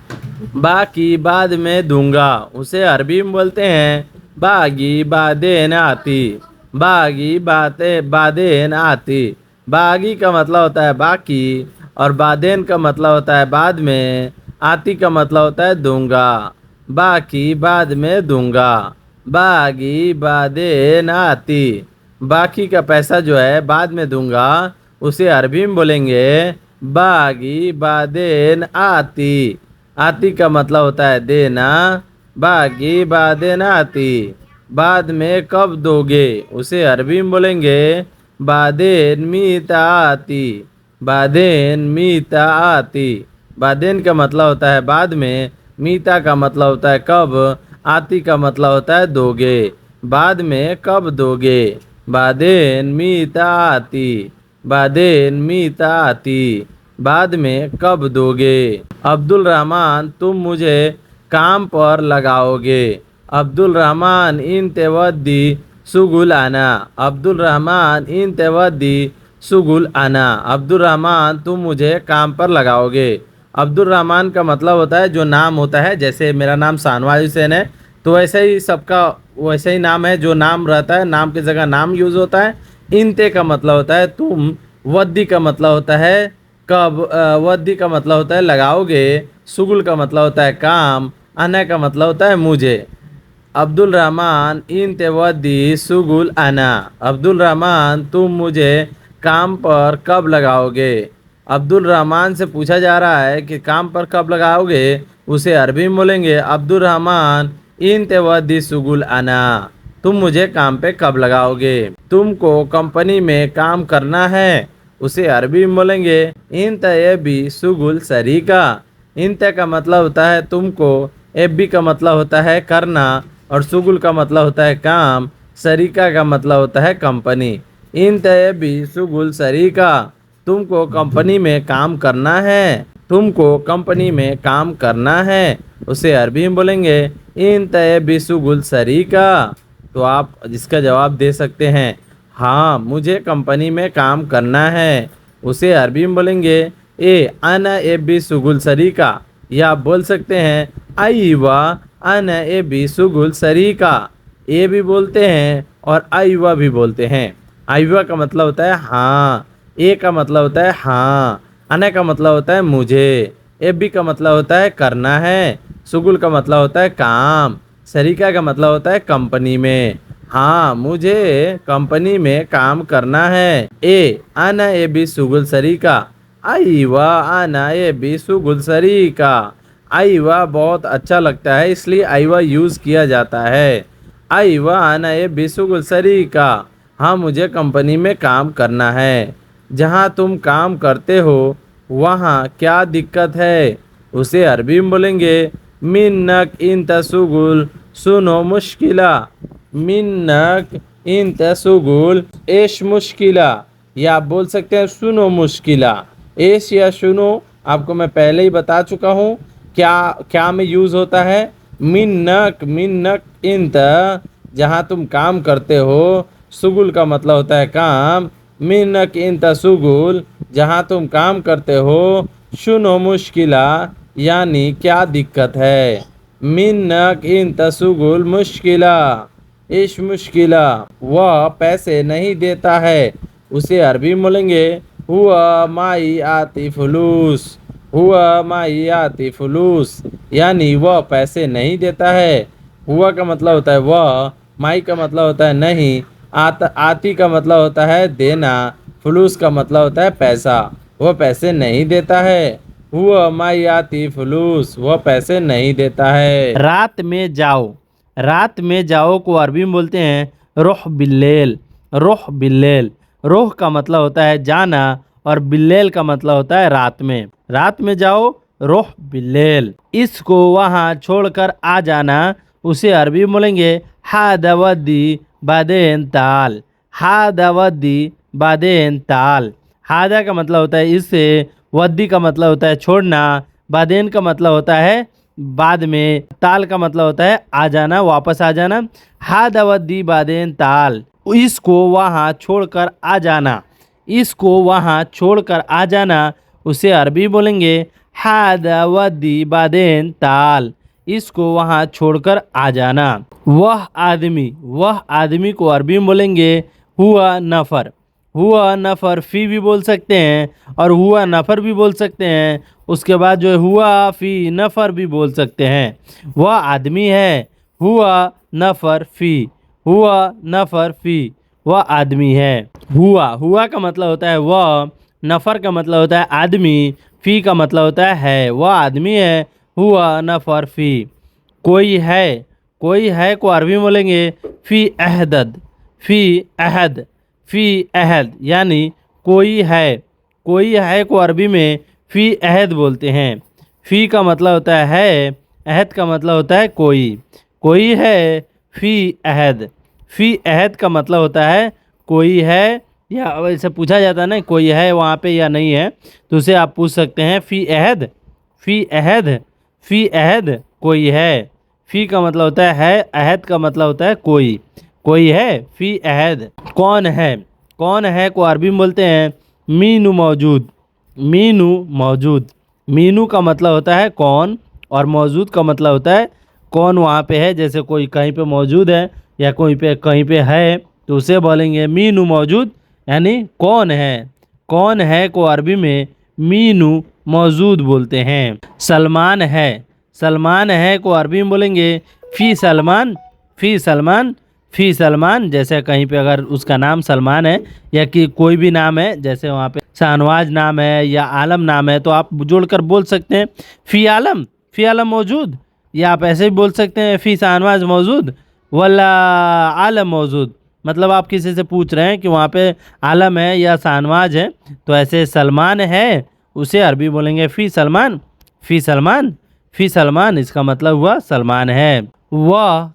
बाकी बाद में दूंगा, उसे अरबी में बोलते हैं बागी बादेन आती, बागी बाते बादेन आती। बागी का मतलब होता है बाकी, और बादेन का मतलब होता है बाद में, आती का मतलब होता है दूंगा। बाकी बाद में दूंगा, बागी बादेन आती। बाकी का पैसा जो है बाद में दूंगा, उसे अरबी में बोलेंगे बागी बादेन आती। आती का मतलब होता है देना, बागी बादेन आती। बाद में कब दोगे, उसे अरबी में बोलेंगे बादेन मीता आती, बादेन मीता आती। बादेन का मतलब होता है बाद में, मीता का मतलब होता है कब, आती का मतलब होता है दोगे। बाद में कब दोगे, बादेन मीता आती, बादेन मीता आती। बाद में कब दोगे। अब्दुल रहमान तुम मुझे काम पर लगाओगे, अब्दुल रहमान इन तेवद्दी सुगुल आना, अब्दुल रहमान इन तेवद्दी सुगुल आना। अब्दुल रहमान तुम मुझे काम पर लगाओगे। अब्दुल रहमान का मतलब होता है जो नाम होता है, जैसे मेरा नाम शाहनवाज हुसैन है, तो वैसे ही सबका वैसे ही नाम है, जो नाम रहता है नाम की जगह नाम यूज़ होता है। इनते का मतलब होता है तुम, वद्दी का मतलब होता है कब, वद्दी का मतलब होता है लगाओगे, सुगुल का मतलब होता है काम, आना का मतलब होता है मुझे। अब्दुल रहमान इन तेवद्दी सुगुल आना, अब्दुल रहमान तुम मुझे काम पर कब लगाओगे। अब्दुल रहमान से पूछा जा रहा है कि काम पर कब लगाओगे, उसे अरबी में बोलेंगे अब्दुल रहमान इन तेवद्दी सुगुल आना, तुम मुझे काम पे कब लगाओगे। तुमको कंपनी में काम करना है, उसे अरबी में बोलेंगे इन तयबी सुगुल सरीका। इन त का मतलब होता है तुमको, एबी का मतलब होता है करना, और सुगुल का मतलब होता है काम, सरीका का मतलब होता है कंपनी। इन तयबी सुगुल सरीका, तुमको कंपनी में काम करना है, तुमको कंपनी में काम करना है, उसे अरबी में बोलेंगे इन तयबी सुगुल सरीका। तो आप जिसका जवाब दे सकते हैं हाँ मुझे कंपनी में काम करना है, उसे अरबी में बोलेंगे ए अना एबी सुगुल सरीका, या आप बोल सकते हैं आईवा अना एबी सुगुल सरीका। ए भी बोलते हैं और आईवा भी बोलते हैं। आईवा का मतलब होता है हाँ, ए का मतलब होता है हाँ, अना का मतलब होता है मुझे, एबी का मतलब होता है करना है, सुगुल का मतलब होता है काम, सरीका का मतलब होता है कंपनी में। हाँ मुझे कंपनी में काम करना है। ए आना ए बी सुगुल सरीका, आईवा आना ए बी सुगुल सरीका। आईवा बहुत अच्छा लगता है, इसलिए आईवा यूज़ किया जाता है। आईवा आना ए बी सुगुल सरीका, हाँ मुझे कंपनी में काम करना है। जहाँ तुम काम करते हो वहाँ क्या दिक्कत है, उसे अरबी में बोलेंगे मिन्नक इन तसुगुल सुनो मुश्किला, मिन्नक इन तसुगुल एश मुश्किला, या आप बोल सकते हैं सुनो मुश्किला। एश या सुनो आपको मैं पहले ही बता चुका हूँ क्या क्या में यूज़ होता है। मिन्नक, मिन्नक इंत जहाँ तुम काम करते हो, सुगुल का मतलब होता है काम, मिन्नक इंत सुगुल जहाँ तुम काम करते हो, सुनो मुश्किला यानी क्या दिक्कत है। मिन्नक इंत सुगुल मुश्किला, इश मुश्किला, वह पैसे नहीं देता है, उसे अरबी में बोलेंगे हुआ माई आती फुलूस, हुआ माई आती फुलूस, यानी वह पैसे नहीं देता है। हुआ का मतलब होता है वह, माई का मतलब होता है नहीं, आती का मतलब होता है देना, फुलूस का मतलब होता है पैसा, वह पैसे नहीं देता है। हुआ माई आती फुलूस, वह पैसे नहीं देता है। रात में जाओ, रात में जाओ को अरबी में बोलते हैं रोह बिल्लेल, रोह बिल्लेल। रोह का मतलब होता है जाना और बिल्लेल का मतलब होता है रात में जाओ रोह बिल्लेल। इसको वहाँ छोड़कर आ जाना उसे अरबी में बोलेंगे हादवद्दी बादेन ताल। हादवद्दी बादेन ताल। हादा का मतलब होता है इससे, वद्दी का मतलब होता है छोड़ना, बादेन का मतलब होता है बाद में, ताल का मतलब होता है आ जाना, वापस आ जाना। हादवद्दी बादेन ताल। इसको वहाँ छोड़कर आ जाना। इसको वहाँ छोड़कर आ जाना उसे अरबी बोलेंगे हादवद्दी बादेन ताल। इसको वहाँ छोड़कर आ जाना। वह आदमी को अरबी में बोलेंगे हुआ नफ़र। हुआ नफ़र फ़ी भी बोल सकते हैं और हुआ नफ़र भी बोल सकते हैं। उसके बाद जो है हुआ फ़ी नफ़र भी बोल सकते हैं। वह आदमी है, हुआ नफ़र फ़ी, हुआ नफ़र फ़ी, वह आदमी है। हुआ का मतलब होता है वह, नफ़र का मतलब होता है आदमी, फ़ी का मतलब होता है वह आदमी है, हुआ नफ़र फ़ी। कोई है को अरबी में बोलेंगे फ़ी अहदद। फ़ी अहद यानी कोई है को अरबी में फ़ी अहद बोलते हैं। फ़ी का मतलब होता है, अहद का मतलब होता है कोई है। फ़ी अहद का मतलब होता है कोई है, या वैसे पूछा जाता है ना कोई है वहाँ पे या नहीं है, तो उसे आप पूछ सकते हैं फ़ी अहद कोई है। फ़ी का मतलब होता है, अहद का मतलब होता है कोई है। फ़ी अहद। कौन है को अरबी में बोलते हैं मीनू मौजूद। मीनू का मतलब होता है कौन और मौजूद का मतलब होता है कौन वहाँ पे है। जैसे कोई कहीं पे मौजूद है या कोई पे कहीं पे है तो उसे बोलेंगे मीनू मौजूद, यानी कौन है को अरबी में मीनू मौजूद बोलते हैं। सलमान है को अरबी में बोलेंगे फ़ी सलमान। जैसे कहीं पे अगर उसका नाम सलमान है या कि कोई भी नाम है, जैसे वहाँ पे शाहनवाज नाम है या आलम नाम है, तो आप जोड़कर बोल सकते हैं फ़ी आलम मौजूद, या आप ऐसे भी बोल सकते हैं फ़ी शाहनवाज मौजूद वल्ला आलम मौजूद। मतलब आप किसी से पूछ रहे हैं कि वहाँ पे आलम है या शाहनवाज है, तो ऐसे सलमान है उसे अरबी बोलेंगे फ़ी सलमान। इसका मतलब हुआ सलमान है। वह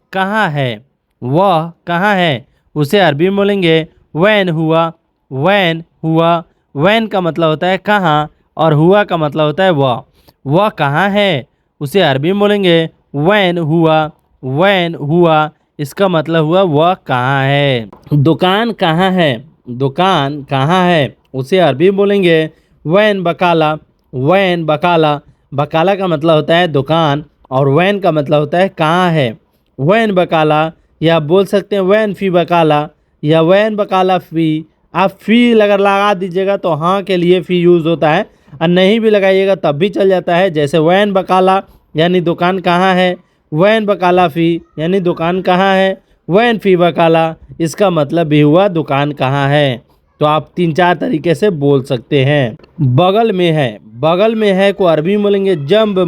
कहाँ है उसे अरबी में बोलेंगे वैन हुआ। वैन का मतलब होता है कहाँ और हुआ का मतलब होता है वह कहाँ है उसे अरबी में बोलेंगे वैन हुआ। इसका मतलब हुआ वह कहाँ है। दुकान कहाँ है उसे अरबी में बोलेंगे वैन बकाला। बकाला का मतलब होता है दुकान और वैन का मतलब होता है कहाँ है। वैन बकाला, या बोल सकते हैं वैन फ़ी बकाला या वैन बकाला फ़ी। आप फ़ी अगर लगा दीजिएगा तो हाँ के लिए फ़ी यूज़ होता है, और नहीं भी लगाइएगा तब भी चल जाता है। जैसे वैन बकाला यानी दुकान कहाँ है, वैन बकाला फ़ी यानी दुकान कहाँ है, वैन फ़ी बकाला इसका मतलब भी हुआ दुकान कहाँ है। तो आप 3-4 तरीके से बोल सकते हैं। बगल में है को अरबी में बोलेंगे जंब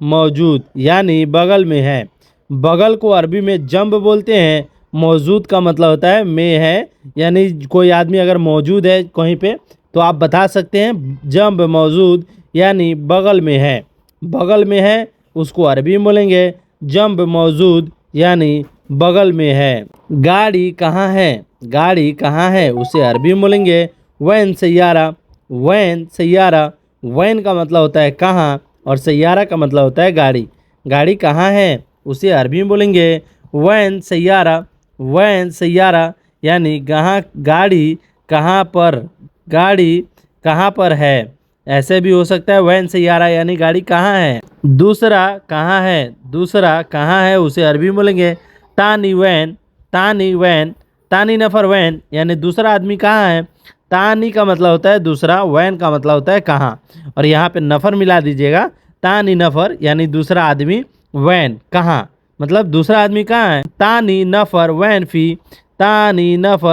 मौजूद यानी बगल में है। बगल को अरबी में जंब बोलते हैं। मौजूद का मतलब होता है में है, यानी कोई आदमी अगर मौजूद है कहीं पे तो आप बता सकते हैं जंब मौजूद यानी बगल में है उसको अरबी में बोलेंगे जंब मौजूद यानी बगल में है। गाड़ी कहाँ है उसे अरबी में बोलेंगे वैन सैयारा। वैन का मतलब होता है कहाँ और सैयारा का मतलब होता है गाड़ी कहाँ है उसे अरबी में बोलेंगे वैन सैयारा यानी गाड़ी कहाँ पर है। ऐसे भी हो सकता है वैन सैयारा यानी गाड़ी कहाँ है। दूसरा कहाँ है उसे अरबी में बोलेंगे तानी वैन। तानी नफर वैन यानी दूसरा आदमी कहाँ है। तानी का मतलब होता है दूसरा, वैन का मतलब होता है कहाँ, और यहाँ पे नफ़र मिला दीजिएगा। तानी नफ़र यानी दूसरा आदमी, वैन कहाँ मतलब दूसरा आदमी कहाँ है। तानी नफ़र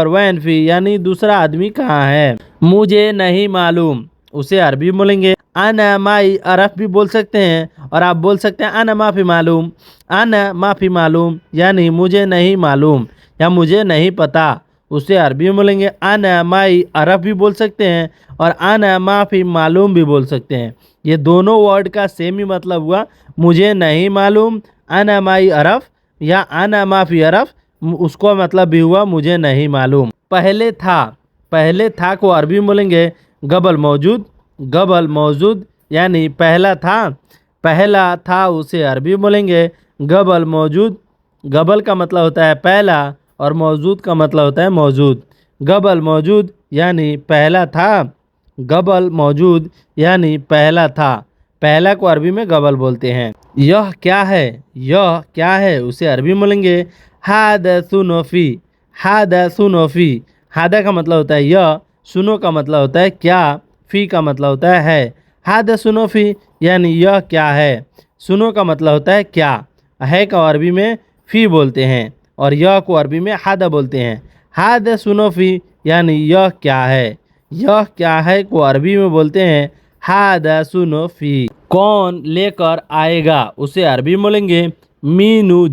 वैन फ़ी यानी दूसरा आदमी कहाँ है। मुझे नहीं मालूम उसे अरबी में बोलेंगे अना माई अरफ भी बोल सकते हैं, और आप बोल सकते हैं अना माफ़ी मालूम यानी मुझे नहीं मालूम या मुझे नहीं पता। उसे अरबी में बोलेंगे आना माई अरफ भी बोल सकते हैं और आना माफी मालूम भी बोल सकते हैं। ये दोनों वर्ड का सेम ही मतलब हुआ, मुझे नहीं मालूम आना माई अरफ या आना माफी अरफ, उसको मतलब भी हुआ मुझे नहीं मालूम। पहले था को अरबी में बोलेंगे गबल मौजूद यानी पहला था उसे अरबी में बोलेंगे गबल मौजूद। गबल का मतलब होता है पहला और मौजूद का मतलब होता है मौजूद। गबल मौजूद यानी पहला था, गबल मौजूद यानी पहला था। पहला को अरबी में गबल बोलते हैं। यह क्या है उसे अरबी में बोलेंगे हादा सुनोफी। हादा का मतलब होता है यह, सुनो का मतलब होता है क्या, फी का मतलब होता है हादा सुनोफी यानी यह क्या है। सुनो का मतलब होता है क्या, है का अरबी में फी बोलते हैं और यह को अरबी में हादा बोलते हैं। हादा सुनोफी यानी यह क्या है को अरबी में बोलते हैं हादा सुनोफी। कौन लेकर आएगा उसे अरबी में बोलेंगे मीनू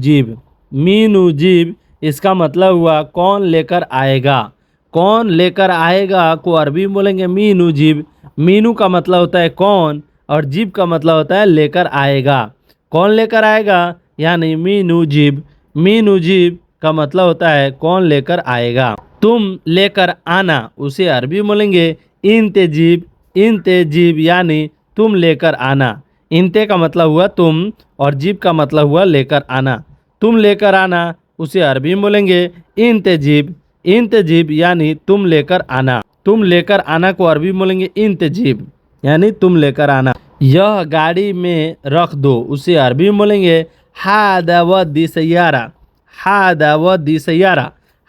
जीब। इसका मतलब हुआ कौन लेकर आएगा को अरबी में बोलेंगे मीनू जीब। मीनू का मतलब होता है कौन और जीब का मतलब होता है लेकर आएगा। कौन लेकर आएगा यानी मीनू जीब का मतलब होता है कौन लेकर आएगा। तुम लेकर आना उसे अरबी में बोलेंगे इंते जीब यानी तुम लेकर आना। इंते का मतलब हुआ तुम और जीब का मतलब हुआ लेकर आना। तुम लेकर आना उसे अरबी में बोलेंगे इंते जीब यानी तुम लेकर आना। तुम लेकर आना को अरबी में बोलेंगे इंते जीब यानी तुम लेकर आना। यह गाड़ी में रख दो उसे अरबी में बोलेंगे हादा वद्दी सैयारा।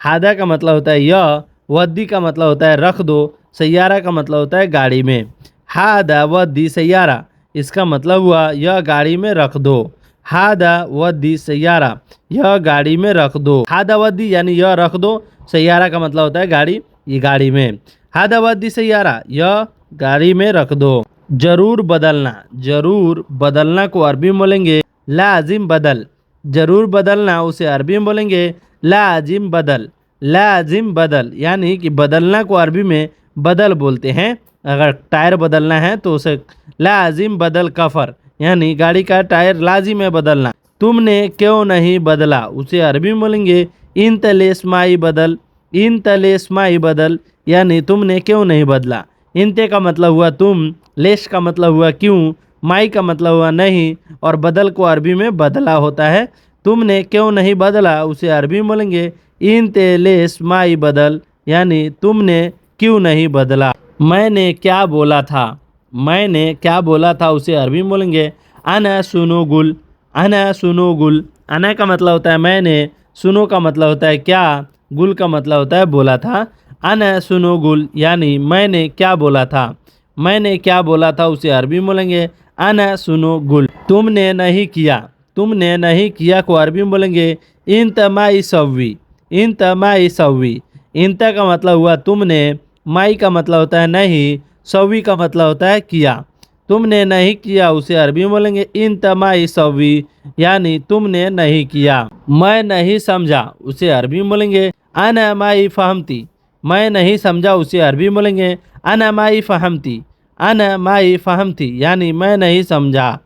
हादा का मतलब होता है यह, वद्दी का मतलब होता है रख दो, सैयारा का मतलब होता है गाड़ी में। हादा वद्दी सैयारा इसका मतलब हुआ यह गाड़ी में रख दो। हादा वद्दी सैयारा यह गाड़ी में रख दो। हादा वद्दी यानी यह रख दो, सैयारा का मतलब होता है गाड़ी, ये गाड़ी में। हादा वद्दी सैयारा यह गाड़ी में रख दो। जरूर बदलना को अरबी में बोलेंगे लाजिम बदलना उसे अरबी में बोलेंगे लाजिम बदल यानी कि बदलना को अरबी में बदल बोलते हैं। अगर टायर बदलना है तो उसे लाजिम बदल कफर यानी गाड़ी का टायर लाजिम है बदलना। तुमने क्यों नहीं बदला उसे अरबी में बोलेंगे इंतलेस्माई बदल यानी तुमने क्यों नहीं बदला। इंते का मतलब हुआ तुम, लेस का मतलब हुआ क्यों, माई का मतलब हुआ नहीं और बदल को अरबी में बदला होता है। तुमने क्यों नहीं बदला उसे अरबी में बोलेंगे इंते लेस माई बदल यानी तुमने क्यों नहीं बदला। मैंने क्या बोला था उसे अरबी में बोलेंगे अना सुनो गुल। अना का मतलब होता है मैंने, सुनो का मतलब होता है क्या, गुल का मतलब होता है बोला था। अना सुनो गुल यानी मैंने क्या बोला था उसे अरबी में बोलेंगे अना सुनो गुल। तुमने नहीं किया को अरबी में बोलेंगे इंत माई सव्वी। इंत का मतलब हुआ तुमने, माई का मतलब होता है नहीं, सव्वी का मतलब होता है किया। तुमने नहीं किया उसे अरबी में बोलेंगे इंत माई सव्वी यानी तुमने नहीं किया। मैं नहीं समझा उसे अरबी में बोलेंगे अना माई फहमती। मैं नहीं समझा उसे अरबी में बोलेंगे अना माई फहमती यानी मैं नहीं समझा।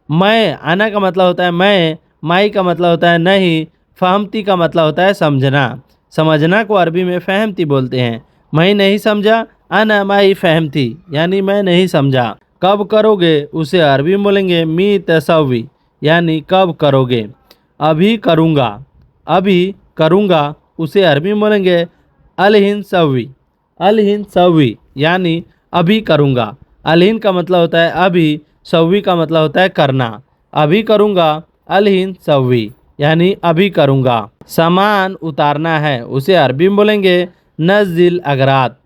मैं, अना का मतलब होता है मैं, माई का मतलब होता है नहीं, फहमती का मतलब होता है समझना को अरबी में फहमती बोलते हैं। मैं नहीं समझा अना माई फहमती यानी मैं नहीं समझा। कब करोगे उसे अरबी में बोलेंगे मी तसव्वी यानी कब करोगे। अभी करूँगा उसे अरबी में बोलेंगे अलहिन सव्वी यानी अभी करूँगा। अलहिन का मतलब होता है अभी, सव्वी का मतलब होता है करना। अभी करूँगा अलहिन सव्वी यानी अभी करूँगा। सामान उतारना है उसे अरबी में बोलेंगे नज़िल अगरात।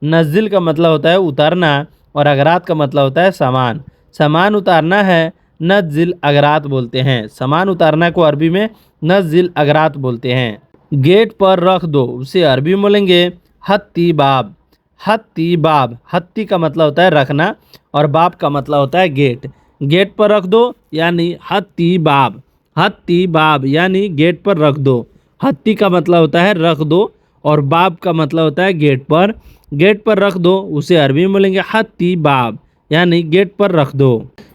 नज़िल का मतलब होता है उतारना और अगरात का मतलब होता है सामान उतारना है, नज़िल अगरात बोलते हैं। सामान उतारना को अरबी में नज़िल अगरात बोलते हैं। गेट पर रख दो उसे अरबी में बोलेंगे हत्ती बाब। हत्ती का मतलब होता है रखना और बाब का मतलब होता है गेट। गेट पर रख दो यानी हत्ती बाब यानी गेट पर रख दो। हत्ती का मतलब होता है रख दो, और बाब का मतलब होता है गेट पर रख दो, उसे अरबी में बोलेंगे हत्ती बाब, यानी गेट पर रख दो।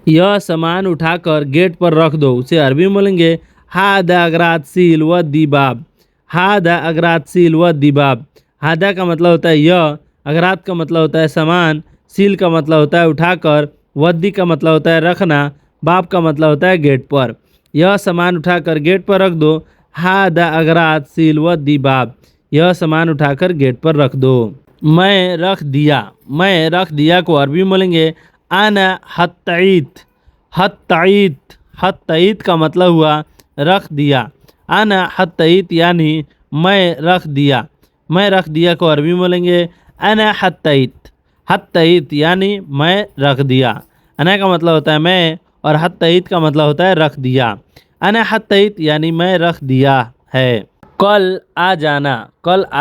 यह सामान उठाकर गेट पर रख दो, उसे अरबी में बोलेंगे हादा अगरात सील व दिबाब, हादा अगरात सील व दिबाब। हादा का मतलब होता है यह, अगरात का मतलब होता है सामान, सील का मतलब होता है उठाकर, वद्दी का मतलब होता है रखना, बाब का मतलब होता है गेट पर। यह सामान उठाकर गेट पर रख दो, हादा अगरात सील व दिबाब, यह सामान उठाकर गेट पर रख दो। मैं रख दिया को अरबी में बोलेंगे आना हत्तईत, हत्तईत का मतलब हुआ रख दिया। आना हत्तईत यानी मैं रख दिया को अरबी में बोलेंगे अना हत्तईत यानी मैं रख दिया। अना का मतलब होता है मैं, और हत्तईत का मतलब होता है रख दिया। अना हत्तईत यानी मैं रख दिया है। कल आ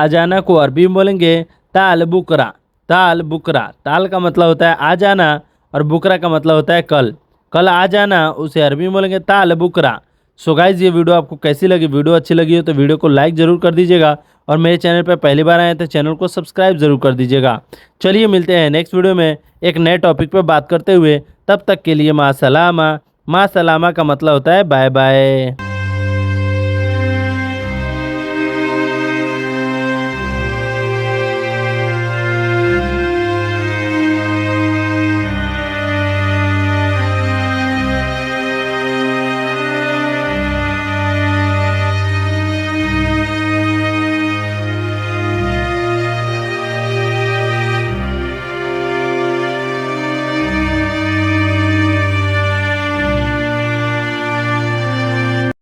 जाना को अरबी में बोलेंगे ताल बुकरा, ताल का मतलब होता है आ जाना, और बुकरा का मतलब होता है कल आ जाना, उसे अरबी में बोलेंगे ताल बुकरा। सो गाइस, ये वीडियो आपको कैसी लगी? वीडियो अच्छी लगी हो तो वीडियो को लाइक ज़रूर कर दीजिएगा, और मेरे चैनल पर पहली बार आए तो चैनल को सब्सक्राइब ज़रूर कर दीजिएगा। चलिए मिलते हैं नेक्स्ट वीडियो में एक नए टॉपिक पर बात करते हुए। तब तक के लिए माँ सलामा का मतलब होता है बाय बाय।